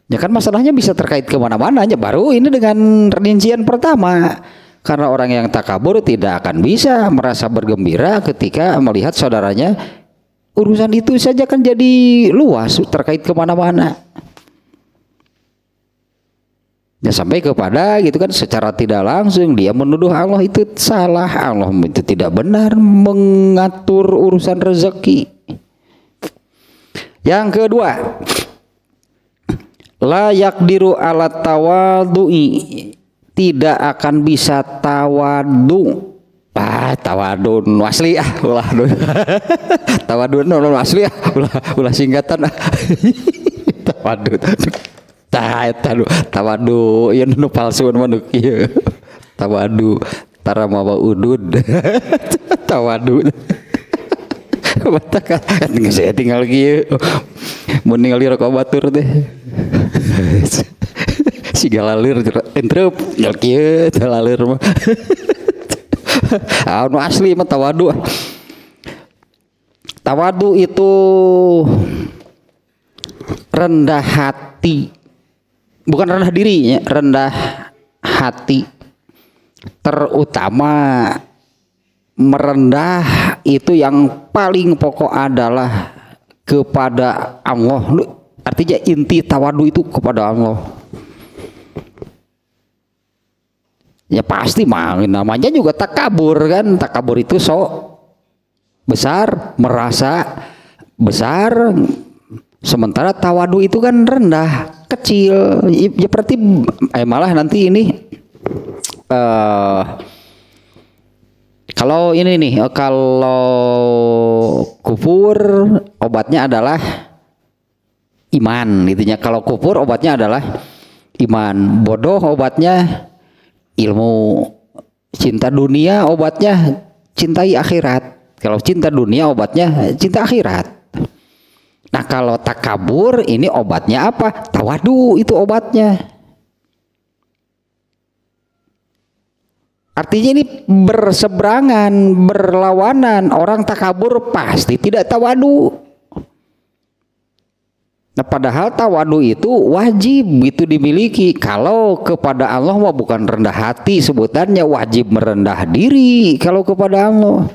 Ya kan masalahnya bisa terkait kemana-mana. Baru ini dengan rincian pertama. Karena orang yang takabur tidak akan bisa merasa bergembira ketika melihat saudaranya. Urusan itu saja kan jadi luas terkait kemana-mana. Ya sampai kepada gitu kan secara tidak langsung dia menuduh Allah itu salah, Allah itu tidak benar mengatur urusan rezeki. Yang kedua, la yaqdiru ala tawadhu'i, tidak akan bisa tawadu. Tawadun asli ulah tawadun asli ulah singkatan tawadun. Tawadu yang nu palsu mah kieu. Tawadu tara mawa udud. Tawadu. Bataka tinggal kieu. Mun ningali rokok batur teh. Siga lalir entrep tinggal kieu teh lalir mah. Anu asli mah tawadu. Tawadu itu rendah hati. Bukan rendah diri, rendah hati. Terutama merendah itu yang paling pokok adalah kepada Allah. Artinya inti tawadu itu kepada Allah. Ya pasti namanya juga takabur kan. Takabur itu besar, merasa besar. Sementara tawadu itu kan rendah, kecil. Ya berarti malah nanti ini kalau ini nih, kalau kufur obatnya adalah iman, intinya. Kalau kufur obatnya adalah iman, bodoh obatnya ilmu, cinta dunia obatnya cintai akhirat. Kalau cinta dunia obatnya cinta akhirat. Nah kalau takabur ini obatnya apa? Tawadu itu obatnya. Artinya ini berseberangan, berlawanan. Orang takabur pasti tidak tawadu. Nah, padahal tawadu itu wajib itu dimiliki. Kalau kepada Allah mah bukan rendah hati sebutannya, wajib merendah diri kalau kepada Allah.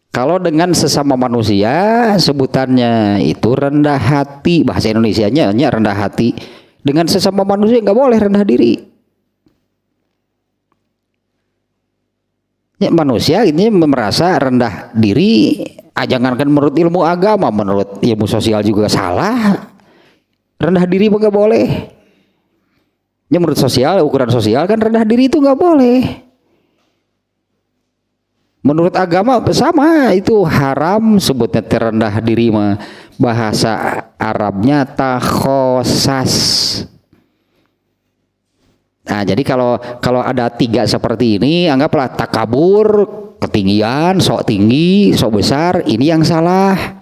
Kalau dengan sesama manusia sebutannya itu rendah hati, bahasa Indonesianya rendah hati. Dengan sesama manusia nggak boleh rendah diri. Ya, manusia ini merasa rendah diri. Jangankan menurut ilmu agama, menurut ilmu sosial juga salah. Rendah diri nggak boleh. Ya, menurut sosial, ukuran sosial kan rendah diri itu nggak boleh. Menurut agama sama, itu haram sebutnya terendah diri mah. Bahasa Arabnya takhosas. Nah, jadi kalau ada tiga seperti ini, anggaplah takabur, ketinggian, sok tinggi, sok besar, ini yang salah.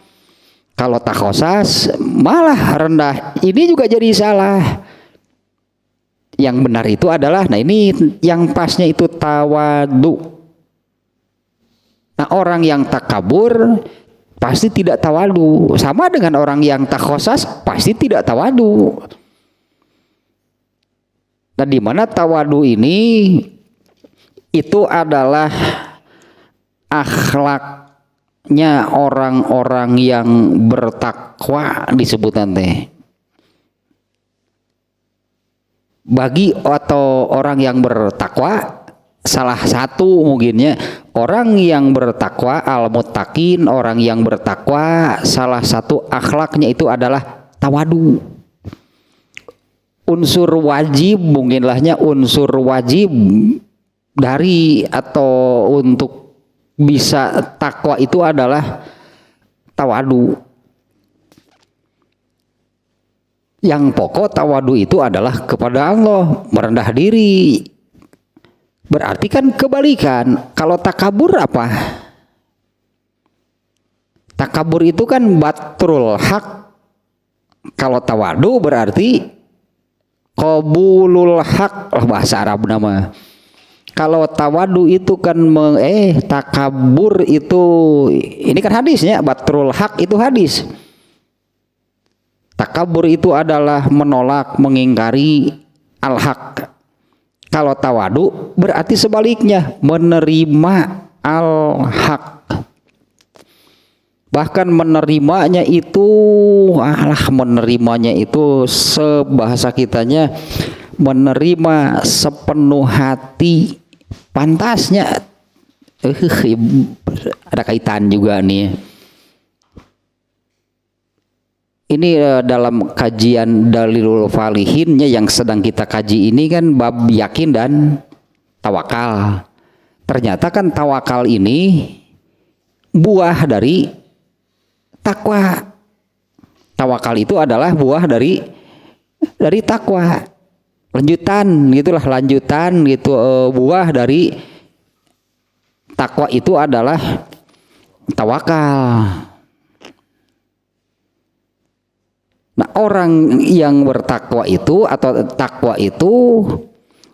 Kalau takhosas malah rendah, ini juga jadi salah. Yang benar itu adalah, nah ini yang pasnya itu tawadu. Nah, orang yang takabur pasti tidak tawadu, sama dengan orang yang takhosas pasti tidak tawadu. Nah, di mana tawadu ini itu adalah akhlaknya orang-orang yang bertakwa disebutkan teh. Bagi atau orang yang bertakwa, salah satu mungkinnya orang yang bertakwa, al-muttaqin, orang yang bertakwa salah satu akhlaknya itu adalah tawadu. Unsur wajib mungkinlahnya unsur wajib dari atau untuk bisa takwa itu adalah tawadu. Yang pokok tawadu itu adalah kepada Allah, merendah diri. Berarti kan kebalikan. Kalau takabur apa? Takabur itu kan batrul hak. Kalau tawadu berarti qabulul haq, bahasa Arab nama. Kalau tawadu itu kan takabur itu, ini kan hadisnya, batrul haq itu hadis. Takabur itu adalah menolak, mengingkari al-haq. Kalau tawadu berarti sebaliknya, menerima al-haq. Bahkan menerimanya itu, menerimanya itu sebahasa kitanya menerima sepenuh hati, pantasnya. Ada kaitan juga nih. Ini dalam kajian Dalilul Falihinnya yang sedang kita kaji ini kan bab yakin dan tawakal. Ternyata kan tawakal ini buah dari takwa. Tawakal itu adalah buah dari takwa. Lanjutan gitu, buah dari takwa itu adalah tawakal. Nah, orang yang bertakwa itu atau takwa itu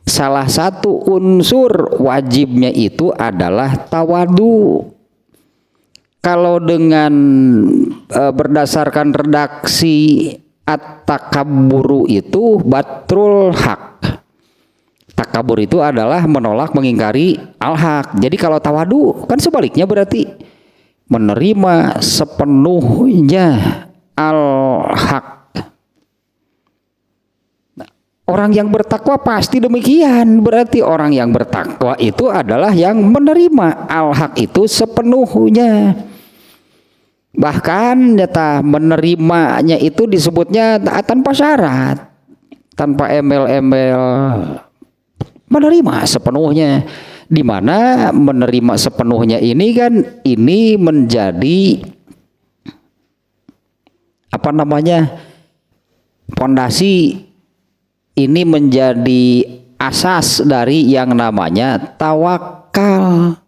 salah satu unsur wajibnya itu adalah tawadu. Kalau dengan berdasarkan redaksi at-takabburu itu batrul haq. Takabur itu adalah menolak, mengingkari al-haq. Jadi kalau tawadu kan sebaliknya, berarti menerima sepenuhnya al-haq. Nah, orang yang bertakwa pasti demikian. Berarti orang yang bertakwa itu adalah yang menerima al-haq itu sepenuhnya. Bahkan nyata menerimanya itu disebutnya tanpa syarat, tanpa embel-embel, menerima sepenuhnya. Di mana menerima sepenuhnya ini kan ini menjadi pondasi, ini menjadi asas dari yang namanya tawakal.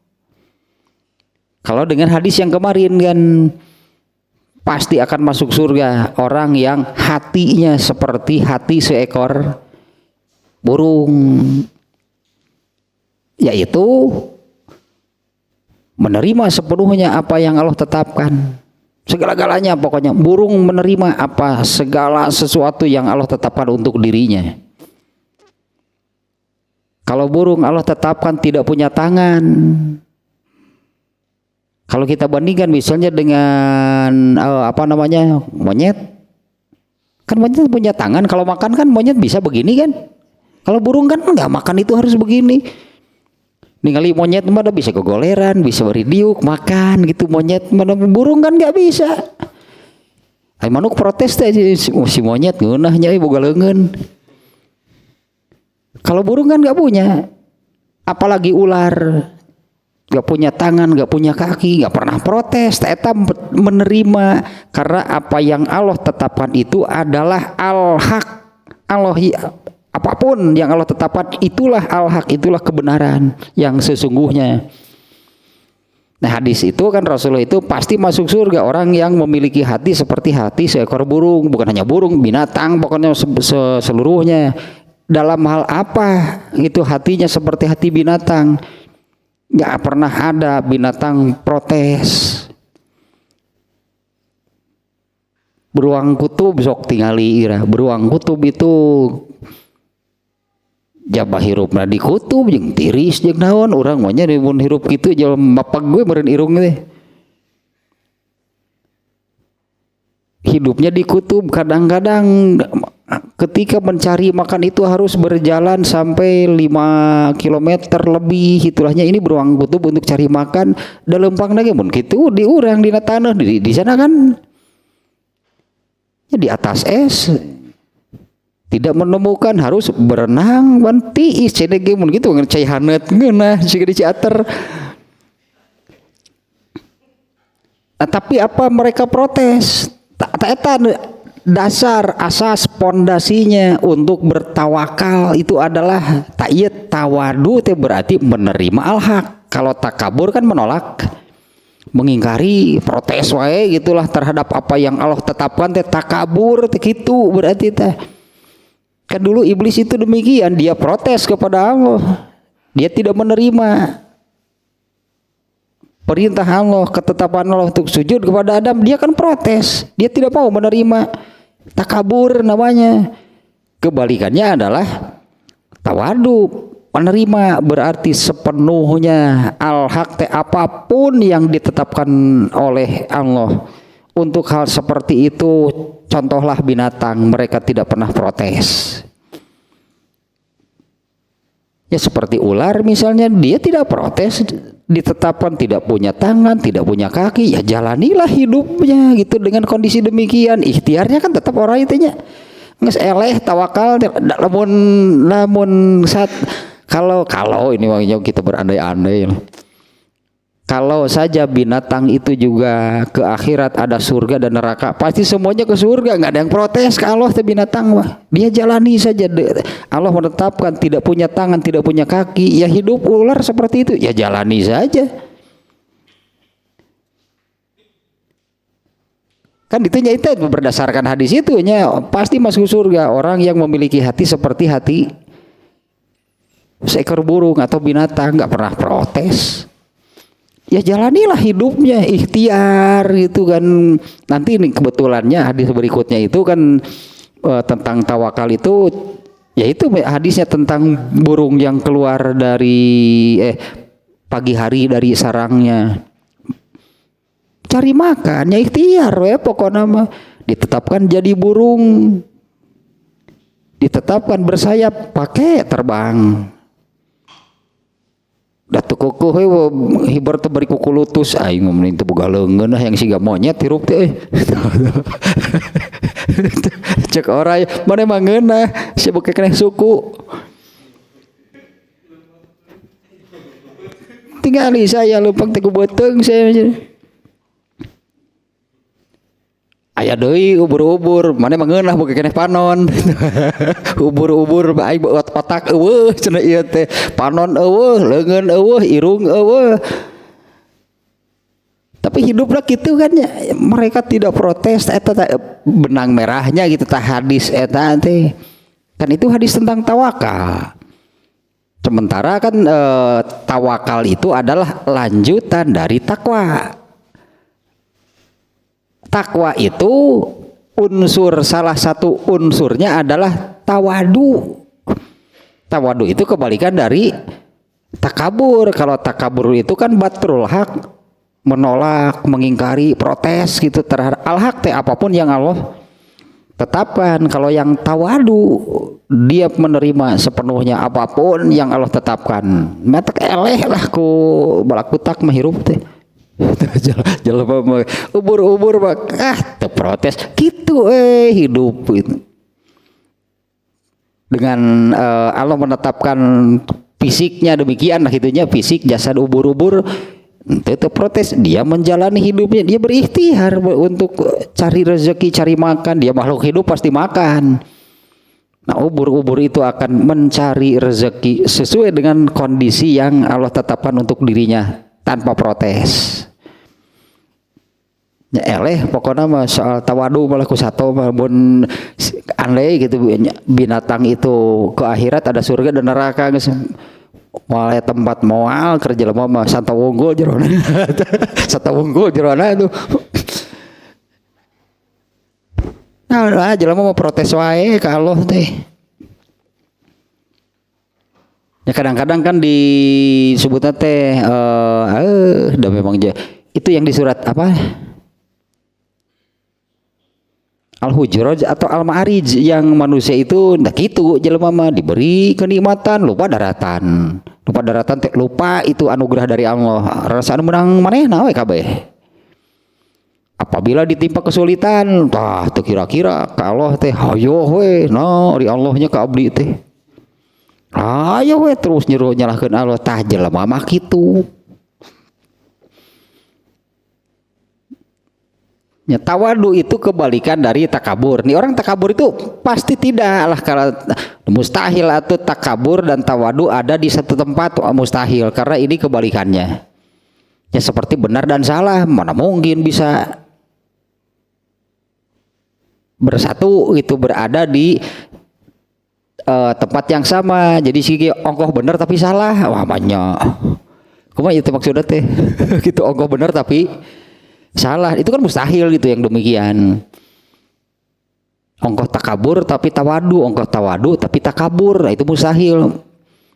Kalau dengan hadis yang kemarin kan pasti akan masuk surga orang yang hatinya seperti hati seekor burung. yaitu menerima sepenuhnya apa yang Allah tetapkan. Segala-galanya pokoknya. Burung menerima apa segala sesuatu yang Allah tetapkan untuk dirinya. Kalau burung Allah tetapkan tidak punya tangan. Kalau kita bandingkan misalnya dengan monyet. Kan monyet punya tangan, kalau makan kan monyet bisa begini kan. Kalau burung kan enggak, makan itu harus begini. Ningali monyet mana bisa kegoleran, bisa beridiuk, makan gitu. Monyet mana, burung kan nggak bisa. Ay manuk protes teh si monyet ngeunahnya boga leungeun. Kalau burung kan nggak punya. Apalagi ular, nggak punya tangan, nggak punya kaki, nggak pernah protes. Eta menerima karena apa yang Allah tetapkan itu adalah al-haq. Apapun yang Allah tetapkan itulah al-haq, itulah kebenaran yang sesungguhnya. Nah hadis itu kan Rasulullah itu pasti masuk surga orang yang memiliki hati seperti hati seekor burung. Bukan hanya burung, binatang pokoknya seluruhnya. Dalam hal apa itu hatinya seperti hati binatang. Gak pernah ada binatang protes. Beruang kutub sok tingali ira. Beruang kutub itu jabah hirupna di kutub jeung tiris jeung naon urang mah nya mun hirup kitu jelema bapak gue meureun irung teh. Hidupnya di kutub, kadang-kadang ketika mencari makan itu harus berjalan sampai 5 km lebih. Itulahnya ini beruang kutub untuk cari makan da leumpang lagi mun kitu di urang dina taneuh di sana kan ya di atas es. Tidak menemukan harus berenang banti cenah mun kitu cai haneut ngeunah siga di ciater. Tapi apa mereka protes? Eta dasar asas pondasinya untuk bertawakal itu adalah ta'iyat tawadu teh berarti menerima al-haq. Kalau takabur kan menolak, mengingkari, protes wae gitulah terhadap apa yang Allah tetapkan teh takabur teh kitu berarti teh. Kan dulu iblis itu demikian, dia protes kepada Allah. Dia tidak menerima perintah Allah, ketetapan Allah untuk sujud kepada Adam, dia kan protes. Dia tidak mau menerima. Takabur namanya. Kebalikannya adalah tawadu, menerima berarti sepenuhnya al-haq teh apapun yang ditetapkan oleh Allah. Untuk hal seperti itu contohlah binatang, mereka tidak pernah protes. Ya seperti ular misalnya, dia tidak protes, ditetapkan tidak punya tangan, tidak punya kaki, ya jalanilah hidupnya gitu dengan kondisi demikian. Ikhtiarnya kan tetap orang itunya. Nges eleh tawakal lamun saat kalau ini makanya kita berandai-andai. Kalau saja binatang itu juga ke akhirat ada surga dan neraka, pasti semuanya ke surga, nggak ada yang protes ke Allah teh binatang mah. Dia jalani saja. Allah menetapkan tidak punya tangan, tidak punya kaki, ya hidup ular seperti itu, ya jalani saja. Kan ditanya itu berdasarkan hadis itu nya pasti masuk surga orang yang memiliki hati seperti hati seekor burung atau binatang, nggak pernah protes. Ya jalanilah hidupnya, ikhtiar gitu kan. Nanti ini kebetulannya hadis berikutnya itu kan tentang tawakal itu, yaitu hadisnya tentang burung yang keluar dari pagi hari dari sarangnya cari makan, ya ikhtiar ya pokoknya mah. Ditetapkan jadi burung, ditetapkan bersayap pakai terbang. Datu kukuh hibar teu bari kuku lutus aing ngomong teu boga leungeun yang siga monyet hirup teh cek orang mana mah ngeunah sia beuki keneh suku tinggali saya leumpang teh ku beuteung saya aya deui ubur-ubur mana mah ngeunah beuki keneh panon ubur-ubur aing otak eueuh cenah ieu teh panon eueuh leungeun eueuh irung eueuh tapi hiduplah kitu kan ya. Mereka tidak protes eta benang merahnya gitu tah hadis eta teh kan itu hadis tentang tawakal. Sementara kan tawakal itu adalah lanjutan dari takwa. Takwa itu salah satu unsurnya adalah tawadu. Tawadu itu kebalikan dari takabur. Kalau takabur itu kan batrul hak, menolak, mengingkari, protes gitu terhadap al-haq, apapun yang Allah tetapkan. Kalau yang tawadu, dia menerima sepenuhnya apapun yang Allah tetapkan. Matak eleh lah ku balaku tak menghirup teh. Jalan ubur-ubur teu protes gitu hidup itu. Dengan Allah menetapkan fisiknya demikian lah gitunya, fisik jasad ubur-ubur tetap protes, dia menjalani hidupnya, dia berikhtiar untuk cari rezeki, cari makan, dia makhluk hidup pasti makan. Nah, ubur-ubur itu akan mencari rezeki sesuai dengan kondisi yang Allah tetapkan untuk dirinya tanpa protes. Ya eleh pokoknya mah soal tawadu malah ku sato mun aneh gitu, binatang itu ke akhirat ada surga dan neraka guys. Mulai tempat moal kerja lama mah santa wunggul jerona. Santa wunggul jerona itu. Nah, jelema mau protes wae ka Allah teh. Ya kadang-kadang kan disebutnya teh udah memang itu yang di surat apa? Al-Hujurat atau Al-Ma'arij, yang manusia itu ndak gitu jelema mah diberi kenikmatan lupa daratan. Lupa daratan teh lupa itu anugerah dari Allah. Rasa anu menang manehna we kabeh. Apabila ditimpa kesulitan, tah teu kira-kira ka Allah teh hayo we no ri Allahnya ka abdi teh. Ayo we terus nyalahkeun Allah, tah jelema mah kitu. Ya, tawadu itu kebalikan dari takabur. Nih orang takabur itu pasti tidak lah, kalau mustahil atau takabur dan tawadu ada di satu tempat mustahil, karena ini kebalikannya. Ya seperti benar dan salah, mana mungkin bisa bersatu itu berada di tempat yang sama. Jadi sih ongkoh benar tapi salah, wah banyak. Kumaha itu maksudnya teh? Gitu ongkoh benar tapi salah, itu kan mustahil gitu yang demikian. Ongkoh takabur tapi tawadu, ongkoh tawadu tapi takabur, nah itu mustahil.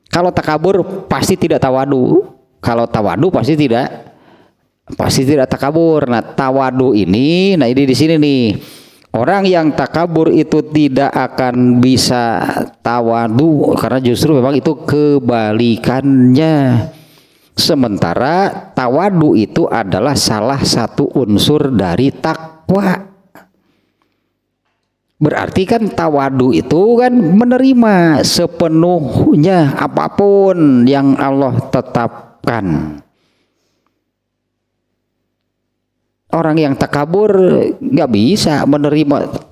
Kalau takabur pasti tidak tawadu, kalau tawadu pasti tidak takabur. Nah tawadu ini, nah ini di sini nih, orang yang takabur itu tidak akan bisa tawadu karena justru memang itu kebalikannya. Sementara tawadu itu adalah salah satu unsur dari takwa. Berarti kan tawadu itu kan menerima sepenuhnya apapun yang Allah tetapkan. Orang yang takabur nggak bisa menerima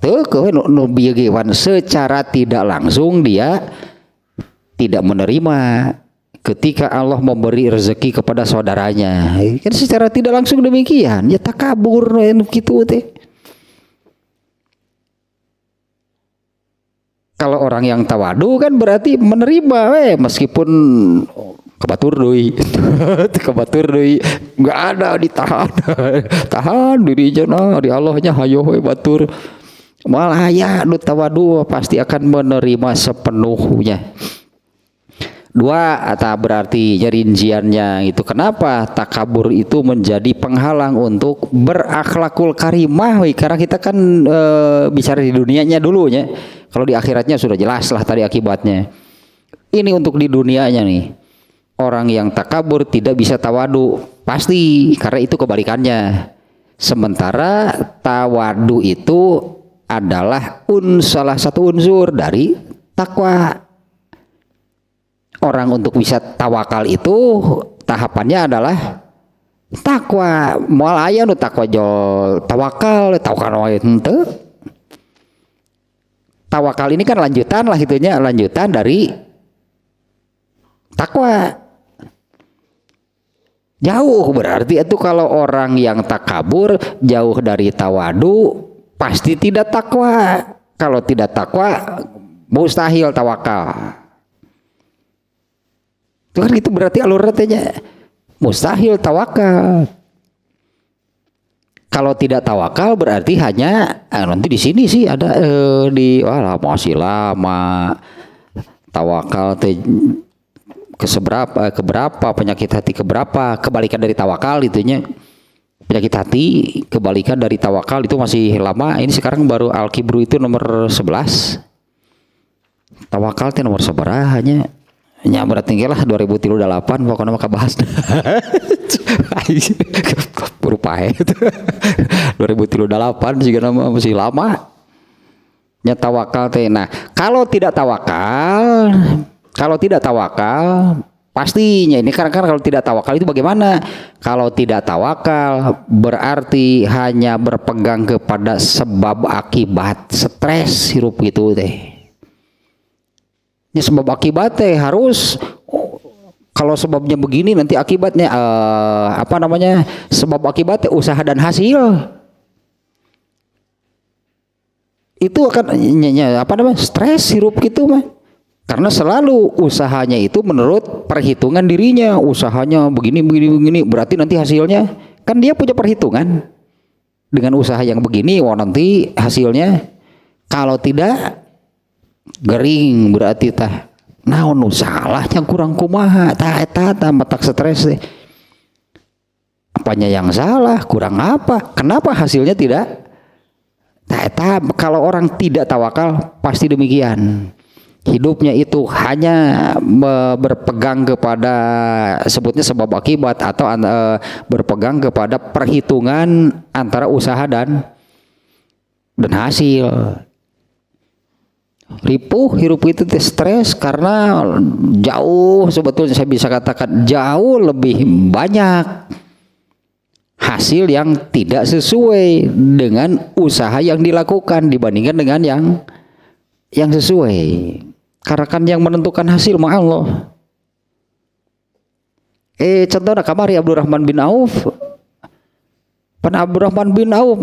secara tidak langsung, dia tidak menerima. Ketika Allah memberi rezeki kepada saudaranya, kan secara tidak langsung demikian, ya takabur gitu teh. Kalau orang yang tawadu kan berarti menerima, meskipun kebatur deui, kebatur deui, nggak ada ditahan, tahan dirinya nah, di Allahnya hayo we batur. Malah ya nu tawadu pasti akan menerima sepenuhnya. Dua, atau berarti rinciannya itu kenapa takabur itu menjadi penghalang untuk berakhlakul karimah, karena kita kan bicara di dunianya dulunya. Kalau di akhiratnya sudah jelas lah tadi akibatnya. Ini untuk di dunianya nih. Orang yang takabur tidak bisa tawadu pasti, karena itu kebalikannya. Sementara tawadu itu adalah salah satu unsur dari takwa. Orang untuk bisa tawakal itu tahapannya adalah takwa. Moal aya nu takwa jol tawakal wae henteu. Tawakal ini kan lanjutan lah itunya, lanjutan dari takwa. Jauh berarti itu kalau orang yang takabur jauh dari tawadu pasti tidak takwa. Kalau tidak takwa mustahil tawakal. Itu kan itu berarti alur tanya mustahil tawakal. Kalau tidak tawakal berarti hanya nanti di sini sih ada di masih lama tawakal keberapa penyakit hati keberapa kebalikan dari tawakal itunya. Penyakit hati kebalikan dari tawakal itu masih lama. Ini sekarang baru Al-Kibru itu nomor 11. Tawakal itu nomor seberapa hanya berarti lah 2038 pokoknya maka bahas. Berupa itu 2038 juga nama masih lama. Nya tawakal teh. Nah, kalau tidak tawakal pastinya ini karena kalau tidak tawakal itu bagaimana? Kalau tidak tawakal berarti hanya berpegang kepada sebab akibat stres hirup gitu teh. Ini sebab akibat teh harus kalau sebabnya begini nanti akibatnya sebab akibatnya usaha dan hasil. Itu akan stres hirup gitu mah. Karena selalu usahanya itu menurut perhitungan dirinya, usahanya begini berarti nanti hasilnya kan dia punya perhitungan dengan usaha yang begini, nanti hasilnya kalau tidak gering berarti naon salahnya kurang kumaha eta matak stres deh. Apanya yang salah, kurang apa? Kenapa hasilnya tidak? Kalau orang tidak tawakal pasti demikian. Hidupnya itu hanya berpegang kepada sebutnya sebab akibat atau berpegang kepada perhitungan antara usaha dan hasil. Ripuh hirup itu stres karena jauh sebetulnya saya bisa katakan jauh lebih banyak hasil yang tidak sesuai dengan usaha yang dilakukan dibandingkan dengan yang sesuai. Karena kan yang menentukan hasil mah Allah. Contohnya kamari Abdurrahman bin Auf. Abdurrahman bin Auf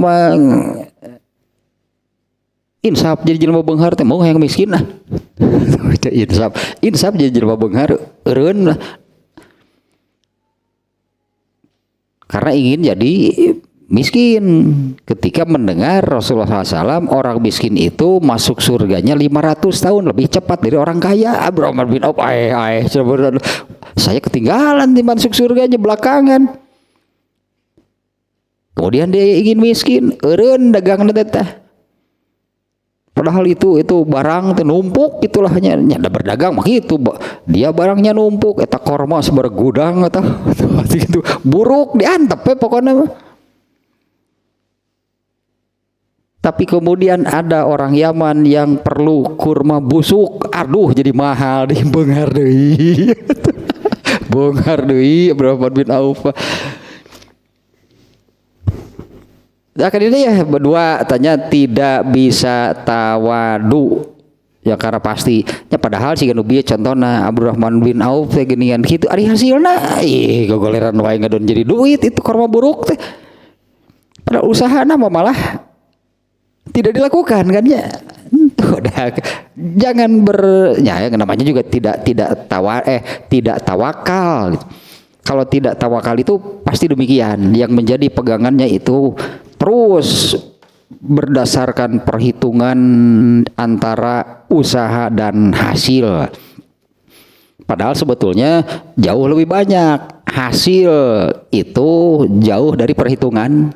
insaf jadi jelema beunghar teh mau yang miskin lah. insaf jadi jelema beunghar eureun lah. Karena ingin jadi miskin. Ketika mendengar Rasulullah SAW orang miskin itu masuk surganya 500 tahun lebih cepat dari orang kaya. Abdurrahman bin Auf saya ketinggalan di masuk surganya belakangan. Kemudian dia ingin miskin, eureun dagang teh. Padahal itu barang numpuk itulah hanya berdagang mah gitu. Dia barangnya numpuk eta korma sebergudang eta gitu. Buruk diantep pokoknya. Tapi kemudian ada orang Yaman yang perlu kurma busuk, aduh jadi mahal di beunghar deui. Beunghar deui Abdurrahman bin Auf. Nah, kan ini ya berdua tanya tidak bisa tawadu. Ya karena pasti. Ya padahal si Nubi contohna Abdurrahman bin Auf teh geuningan kitu ari hasilna gogoleran wae ngadon jadi duit itu korma buruk teh. Padahal usahana malah tidak dilakukan kan ya. Jangan yang namanya juga tidak tawakal. Kalau tidak tawakal itu pasti demikian. Yang menjadi pegangannya itu terus berdasarkan perhitungan antara usaha dan hasil. Padahal sebetulnya jauh lebih banyak. Hasil itu jauh dari perhitungan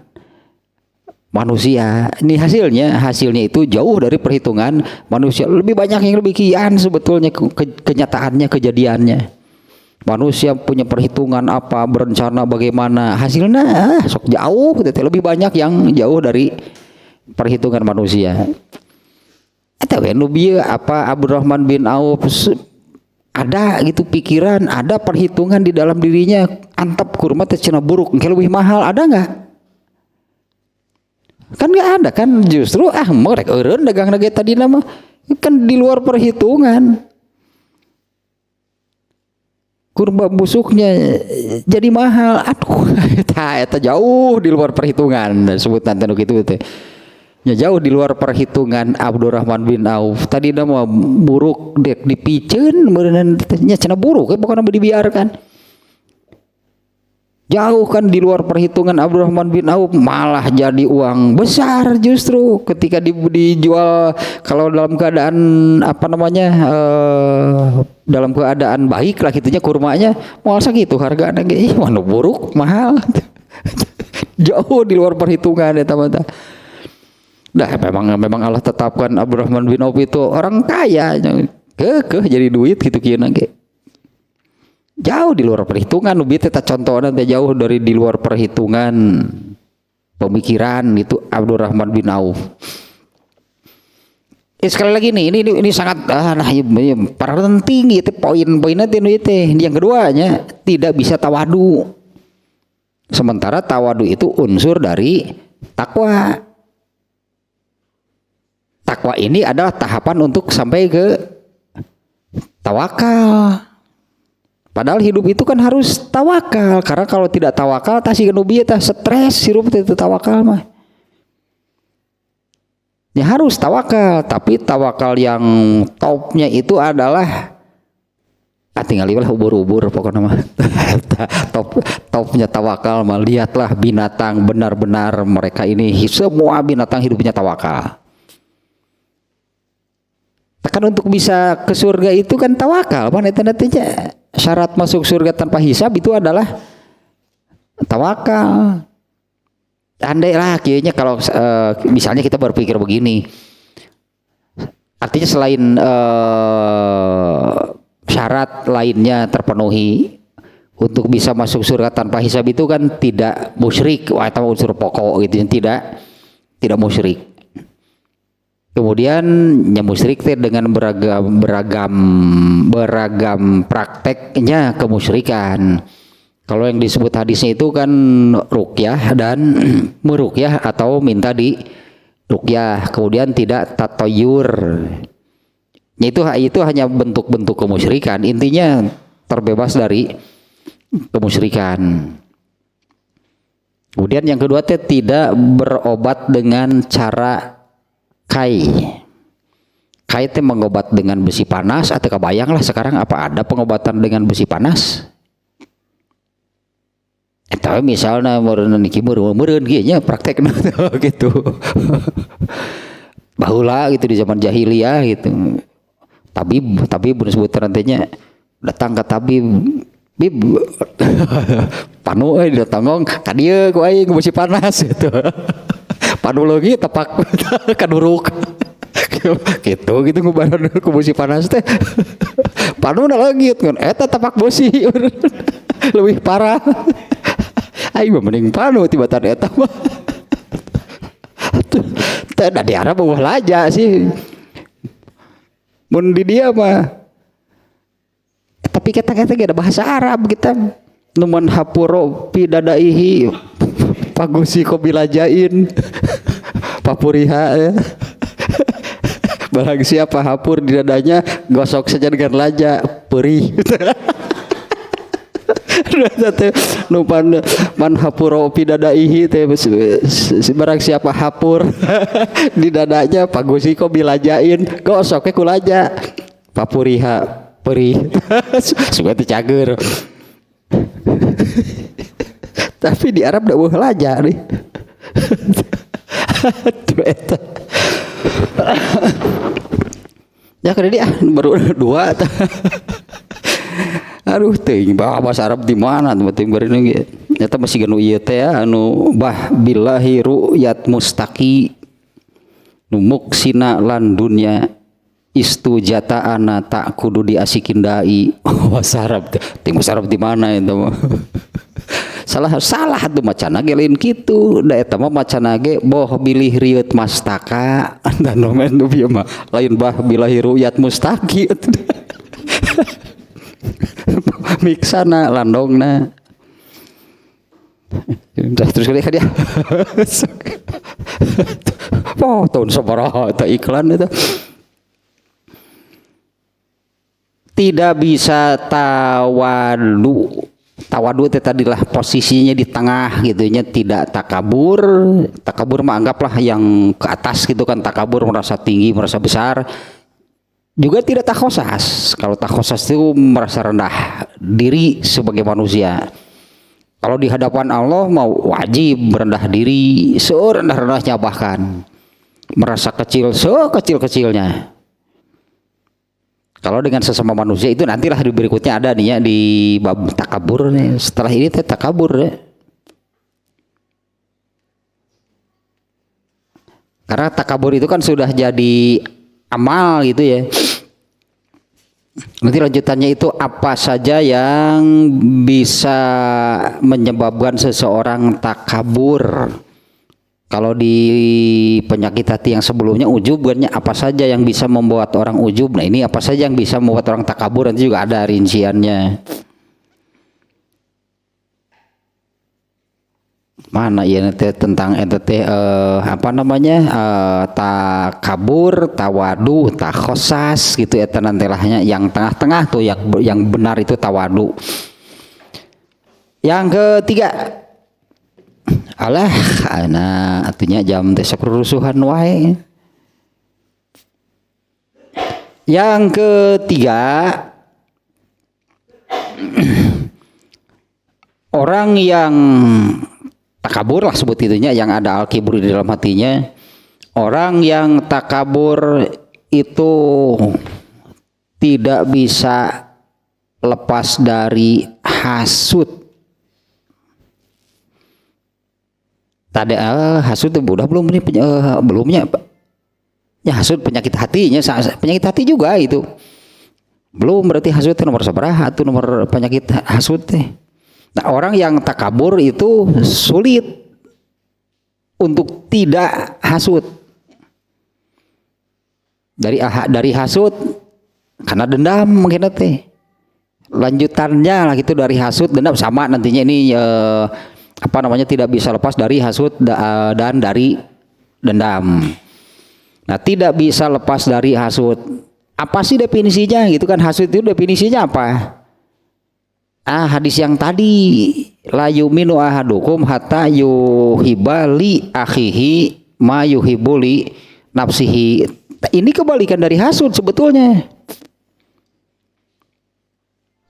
manusia. Ini hasilnya itu jauh dari perhitungan manusia. Lebih banyak yang lebih kian sebetulnya kenyataannya, kejadiannya. Manusia punya perhitungan apa, berencana bagaimana, hasilnya sok jauh, lebih banyak yang jauh dari perhitungan manusia. Atau Abdurrahman bin Auf ada gitu pikiran, ada perhitungan di dalam dirinya, antap kurma teh cenah buruk, engke lebih mahal, ada enggak? Kan enggak ada kan, justru mereka eureun dagang nage tadi nama kan di luar perhitungan. Kurma busuknya jadi mahal, aduh eta jauh di luar perhitungan sebutan tanu kitu teh. Ya jauh di luar perhitungan Abdurrahman bin Auf. Tadi nama buruk dek dipiceun meureun nya cenah buruk pokoknya dibiarkan. Jauh kan di luar perhitungan Abdurrahman bin Auf, malah jadi uang besar justru ketika dijual kalau dalam keadaan apa namanya dalam keadaan baik lah gitunya kurmanya malah segitu harganya ge mana buruk mahal. Jauh di luar perhitungan ya teman-teman. Dah memang Allah tetapkan Abdurrahman bin Auf itu orang kaya jadi duit gitu kieu ge. Jauh di luar perhitungan, ubi teh contohnya teh jauh dari di luar perhitungan pemikiran itu Abdurrahman bin Auf. Sekali lagi nih, ini sangat penting gitu poin-poinnya itu. Yang keduanya tidak bisa tawadu. Sementara tawadu itu unsur dari takwa. Takwa ini adalah tahapan untuk sampai ke tawakal. Padahal hidup itu kan harus tawakal, karena kalau tidak tawakal tasih kenubi tah stres hirup itu tawakal mah. Ya harus tawakal, tapi tawakal yang topnya itu adalah tinggal lah ubur-ubur pokoknya mah. Topnya tawakal mah lihatlah binatang benar-benar mereka ini semua binatang hidupnya tawakal. Kan untuk bisa ke surga itu kan tawakal, pan eta nantinya syarat masuk surga tanpa hisab itu adalah tawakal. Andai lah kayaknya kalau misalnya kita berpikir begini, artinya selain syarat lainnya terpenuhi untuk bisa masuk surga tanpa hisab itu kan tidak musyrik, atau unsur pokok gitu yang tidak musyrik. Kemudian musyrik dengan beragam prakteknya kemusyrikan. Kalau yang disebut hadisnya itu kan ruqyah dan meruqyah atau minta di ruqyah. Kemudian tidak tatoyur. Itu hanya bentuk-bentuk kemusyrikan. Intinya terbebas dari kemusyrikan. Kemudian yang kedua tidak berobat dengan cara kai itu mengobat dengan besi panas atau kebayang lah sekarang apa ada pengobatan dengan besi panas? Tapi misalnya meureun kieu praktek gitu. Baheula gitu di zaman jahiliyah gitu. Tapi disebut nantinya datang ke tabib bib panu datang ka dieu ku aing besi panas gitu. Panu lagi tepak kaduruk gitu ngubaran ku besi panas teh panu na lagi kan eta tepak besi lebih parah aing mending panu tibatan eta mah teh da di Arab eueuh laja sih mun di dia mah tapi kita ada bahasa Arab kita numan hapuro pidadaihi pagusi kobilajain papuriha ya. Barang siapa hapur di dadanya gosok saja dengan laja perih. Nupan man hapuro pidadaihi teh barang siapa hapur di dadanya pagusi kobilajain gosoknya ku laja papuriha perih. Suka dicager. Tapi di Arab dah laja nih. Ya kan dia baru dua. Aduh teuing bahasa Arab di mana teuing bari ge. Eta masih ganu ieu teh anu bah billahi ru'yat mustaqi nu muksina lan dunya istujata ana tak kudu diasikin dai. Bahasa Arab teh. Bahasa Arab di mana itu mah? salah tuh macana ge lain kitu da eta mah macana ge boh bilih rieut mastaka dan nomen nu bieu mah lain bah bilahi ru'yat mustaqi miksana landongna terus kali dia tahun sabaraha eta iklan itu tidak bisa tawadu Tawadu itu tadilah posisinya di tengah gitu nya, tidak takabur. Takabur mah anggaplah yang ke atas gitu kan, takabur merasa tinggi, merasa besar. Juga tidak takhosas. Kalau takhosas itu merasa rendah diri sebagai manusia. Kalau di hadapan Allah mau wajib merendah diri serendah-rendahnya, bahkan merasa kecil sekecil-kecilnya. Kalau dengan sesama manusia itu nantilah di berikutnya ada nih ya, di bab takabur nih. Setelah ini teh takabur ya. Karena takabur itu kan sudah jadi amal gitu ya. Nanti lanjutannya itu apa saja yang bisa menyebabkan seseorang takabur. Kalau di penyakit hati yang sebelumnya ujub, apa saja yang bisa membuat orang ujub. Nah ini apa saja yang bisa membuat orang takabur, nanti juga ada rinciannya. Mana ya nanti tentang ente apa namanya takabur, tawadu, takhosas gitu ya, nantilahnya yang tengah-tengah tuh yang benar itu tawadu. Yang ketiga, alah ana artinya jam teh kerusuhan wae. Yang ketiga, orang yang takabur lah sebut itunya, yang ada al-kibru di dalam hatinya. Orang yang takabur itu tidak bisa lepas dari hasud. Tadi hasud itu udah belum ini belumnya ya, hasud penyakit hatinya, penyakit hati juga itu belum, berarti hasud itu nomor seberapa tuh nomor penyakit hasud teh. Nah orang yang takabur itu sulit untuk tidak hasud dari hasud karena dendam mungkin teh. Lanjutannya lah gitu, dari hasud dendam sama nantinya ini apa namanya tidak bisa lepas dari hasud dan dari dendam. Nah tidak bisa lepas dari hasud. Apa sih definisinya gitu kan? Hasud itu definisinya apa? Hadis yang tadi, la yu'minu ahadukum hatta yuhibba li akhihi ma yuhibbu li nafsihi. Ini kebalikan dari hasud sebetulnya.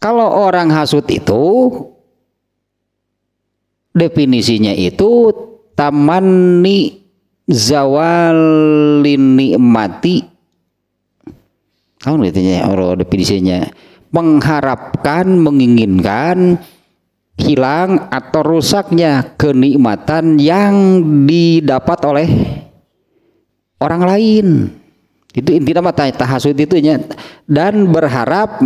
Kalau orang hasud itu definisinya itu tamanni zawalin nikmati. Kamu artinya orang definisinya mengharapkan, menginginkan hilang atau rusaknya kenikmatan yang didapat oleh orang lain. Itu inti nama tahasud itunya. Dan berharap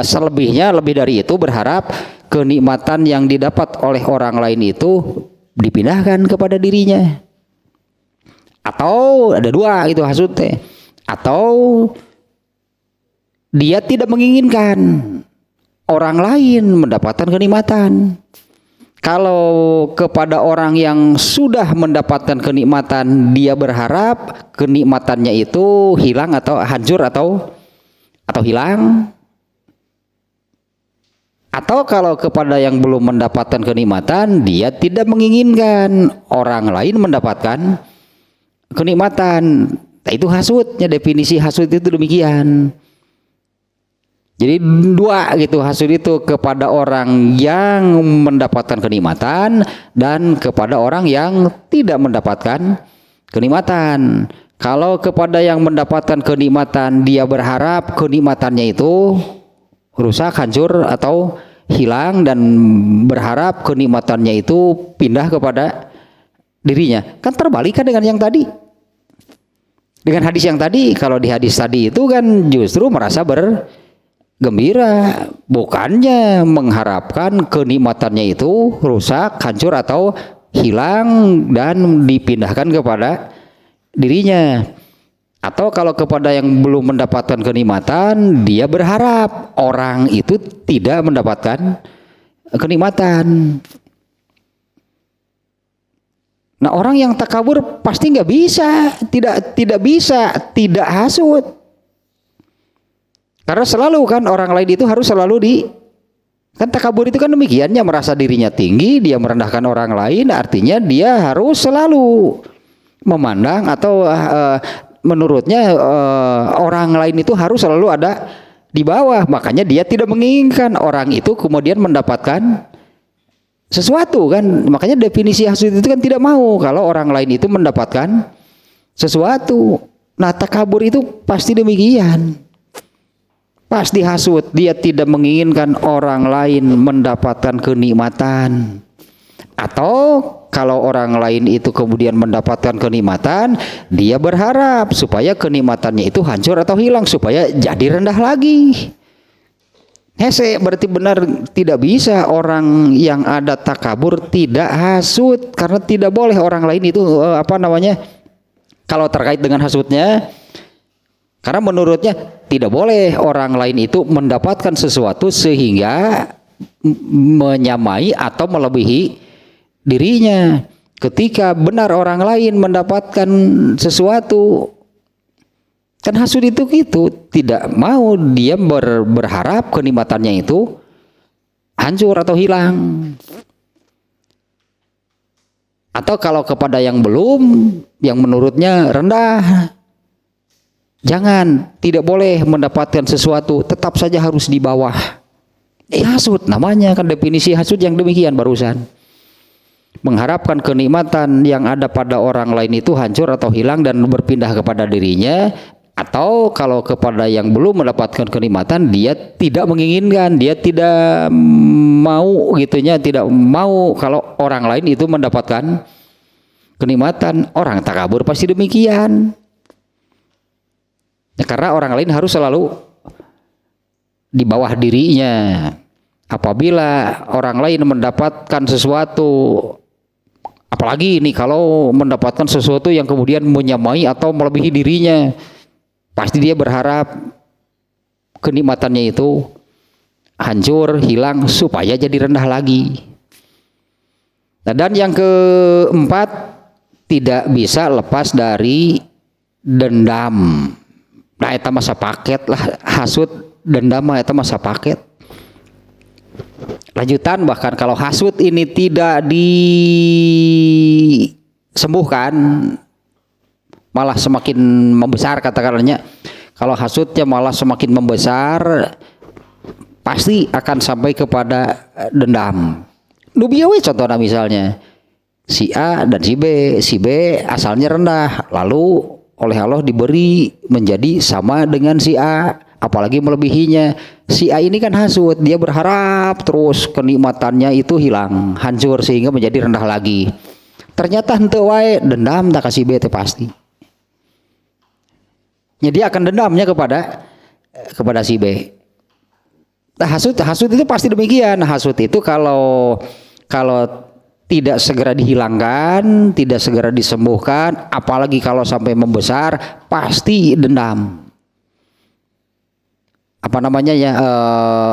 selebihnya, lebih dari itu, berharap kenikmatan yang didapat oleh orang lain itu dipindahkan kepada dirinya. Atau ada dua itu hasud teh. Atau dia tidak menginginkan orang lain mendapatkan kenikmatan. Kalau kepada orang yang sudah mendapatkan kenikmatan, dia berharap kenikmatannya itu hilang atau hancur atau hilang. Atau kalau kepada yang belum mendapatkan kenikmatan, dia tidak menginginkan orang lain mendapatkan kenikmatan. Nah, itu hasudnya, definisi hasud itu demikian. Jadi dua gitu hasud itu, kepada orang yang mendapatkan kenikmatan dan kepada orang yang tidak mendapatkan kenikmatan. Kalau kepada yang mendapatkan kenikmatan, dia berharap kenikmatannya itu rusak, hancur atau hilang, dan berharap kenikmatannya itu pindah kepada dirinya. Kan terbalik kan dengan yang tadi. Dengan hadis yang tadi, kalau di hadis tadi itu kan justru merasa gembira, bukannya mengharapkan kenikmatannya itu rusak, hancur atau hilang dan dipindahkan kepada dirinya. Atau kalau kepada yang belum mendapatkan kenikmatan, dia berharap orang itu tidak mendapatkan kenikmatan. Nah orang yang takabur pasti nggak bisa, tidak bisa tidak hasud. Karena selalu kan orang lain itu harus selalu Kan takabur itu kan demikiannya, merasa dirinya tinggi, dia merendahkan orang lain, artinya dia harus selalu memandang atau menurutnya orang lain itu harus selalu ada di bawah. Makanya dia tidak menginginkan orang itu kemudian mendapatkan sesuatu kan. Makanya definisi hasud itu kan tidak mau kalau orang lain itu mendapatkan sesuatu. Nah, takabur itu pasti demikian. Pasti hasud, dia tidak menginginkan orang lain mendapatkan kenikmatan. Atau kalau orang lain itu kemudian mendapatkan kenikmatan, dia berharap supaya kenikmatannya itu hancur atau hilang, supaya jadi rendah lagi. Hese, berarti benar tidak bisa orang yang ada takabur tidak hasud, karena tidak boleh orang lain itu kalau terkait dengan hasudnya, karena menurutnya tidak boleh orang lain itu mendapatkan sesuatu sehingga menyamai atau melebihi dirinya. Ketika benar orang lain mendapatkan sesuatu, kan hasud itu gitu, tidak mau dia berharap kenikmatannya itu hancur atau hilang. Atau kalau kepada yang belum, yang menurutnya rendah, jangan, tidak boleh mendapatkan sesuatu, tetap saja harus di bawah. Hasud namanya, kan definisi hasud yang demikian barusan. Mengharapkan kenikmatan yang ada pada orang lain itu hancur atau hilang dan berpindah kepada dirinya. Atau kalau kepada yang belum mendapatkan kenikmatan, dia tidak menginginkan, dia tidak mau gitunya, tidak mau kalau orang lain itu mendapatkan kenikmatan. Orang takabur pasti demikian. Ya, karena orang lain harus selalu di bawah dirinya. Apabila orang lain mendapatkan sesuatu, apalagi ini kalau mendapatkan sesuatu yang kemudian menyamai atau melebihi dirinya, pasti dia berharap kenikmatannya itu hancur, hilang, supaya jadi rendah lagi. Nah, dan yang keempat, tidak bisa lepas dari dendam. Nah, itu masa paket lah, hasud dendam itu masa paket. Lanjutan, bahkan kalau hasud ini tidak disembuhkan, malah semakin membesar, katakanlah. Kalau hasudnya malah semakin membesar, pasti akan sampai kepada dendam. Nubiawe contohnya misalnya, si A dan si B asalnya rendah, lalu oleh Allah diberi menjadi sama dengan si A, apalagi melebihinya. Si A ini kan hasud, dia berharap terus kenikmatannya itu hilang, hancur sehingga menjadi rendah lagi. Ternyata henteu wae, dendam tak kasih B teh pasti. Jadi akan dendamnya kepada si B. Nah, hasud itu pasti demikian. Hasud itu kalau tidak segera dihilangkan, tidak segera disembuhkan, apalagi kalau sampai membesar, pasti dendam.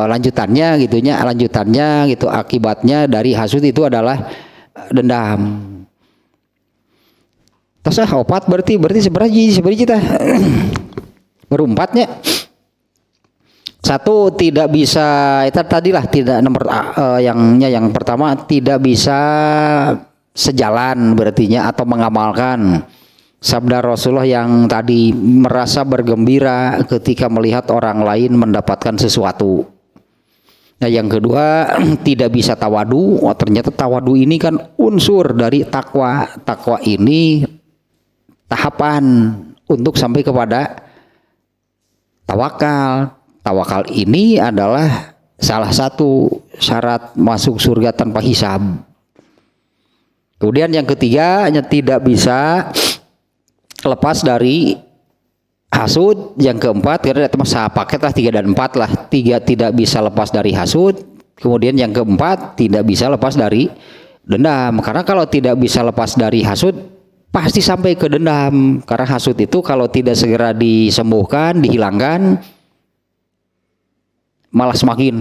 Lanjutannya gitu, akibatnya dari hasud itu adalah dendam. Terus opat berarti seberapa kita baru empatnya. Satu, tidak bisa, itu tadilah tidak nomor yang pertama, tidak bisa sejalan berartinya atau mengamalkan sabda Rasulullah yang tadi, merasa bergembira ketika melihat orang lain mendapatkan sesuatu. Nah, yang kedua, tidak bisa tawadu. Ternyata tawadu ini kan unsur dari takwa. Takwa ini tahapan untuk sampai kepada tawakal. Tawakal ini adalah salah satu syarat masuk surga tanpa hisab. Kemudian yang ketiga, tidak bisa lepas dari hasud. Yang keempat, karena itu masa paket lah, 3 dan 4 lah. 3 tidak bisa lepas dari hasud. Kemudian yang keempat, tidak bisa lepas dari dendam. Karena kalau tidak bisa lepas dari hasud, pasti sampai ke dendam. Karena hasud itu kalau tidak segera disembuhkan, dihilangkan, malah semakin,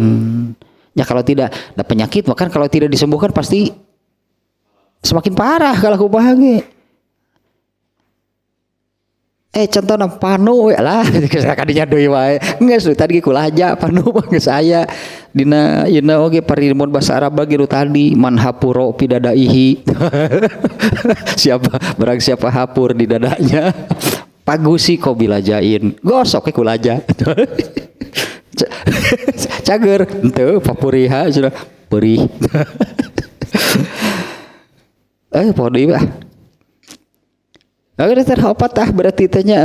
ya kalau tidak ada penyakit, bahkan kalau tidak disembuhkan pasti semakin parah kalau aku bahagia. contohna panu we lah kadinya deui wae geus tadi kulaja panu geus aya dina yeuna oge parimun basa Arab lagi tadi man hapuro pidadaihi siapa barang siapa hapur di dadanya pagusi kobilajain gosok ke kulaja cager henteu papuriha cenah perih poho deui ah. Oke, terhopat berarti tanya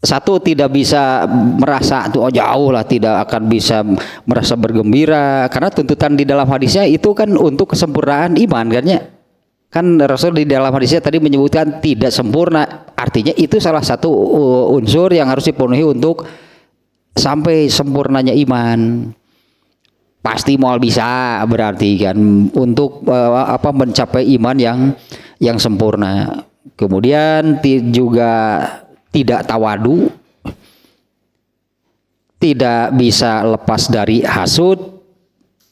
satu tidak bisa merasa tuh jauh lah, tidak akan bisa merasa bergembira karena tuntutan di dalam hadisnya itu kan untuk kesempurnaan iman kan ya. Kan Rasul di dalam hadisnya tadi menyebutkan tidak sempurna, artinya itu salah satu unsur yang harus dipenuhi untuk sampai sempurnanya iman. Pasti mau bisa berarti kan untuk mencapai iman yang sempurna. Kemudian juga tidak tawadu, tidak bisa lepas dari hasud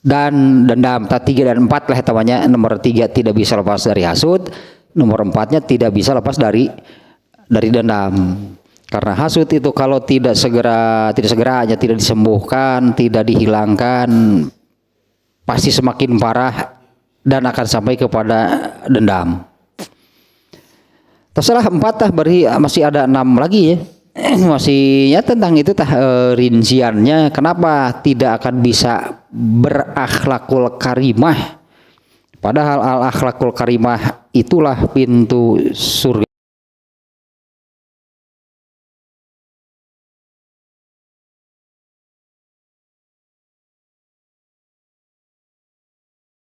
dan dendam. 3 dan 4 lah tamanya. Nomor 3 tidak bisa lepas dari hasud, nomor 4-nya tidak bisa lepas dari dendam. Karena hasud itu kalau tidak segera hanya tidak disembuhkan, tidak dihilangkan, pasti semakin parah dan akan sampai kepada dendam. Terserah 4 beri masih ada 6 lagi ya. Masih ya tentang itu rinciannya kenapa tidak akan bisa berakhlakul karimah. Padahal al akhlakul karimah itulah pintu surga.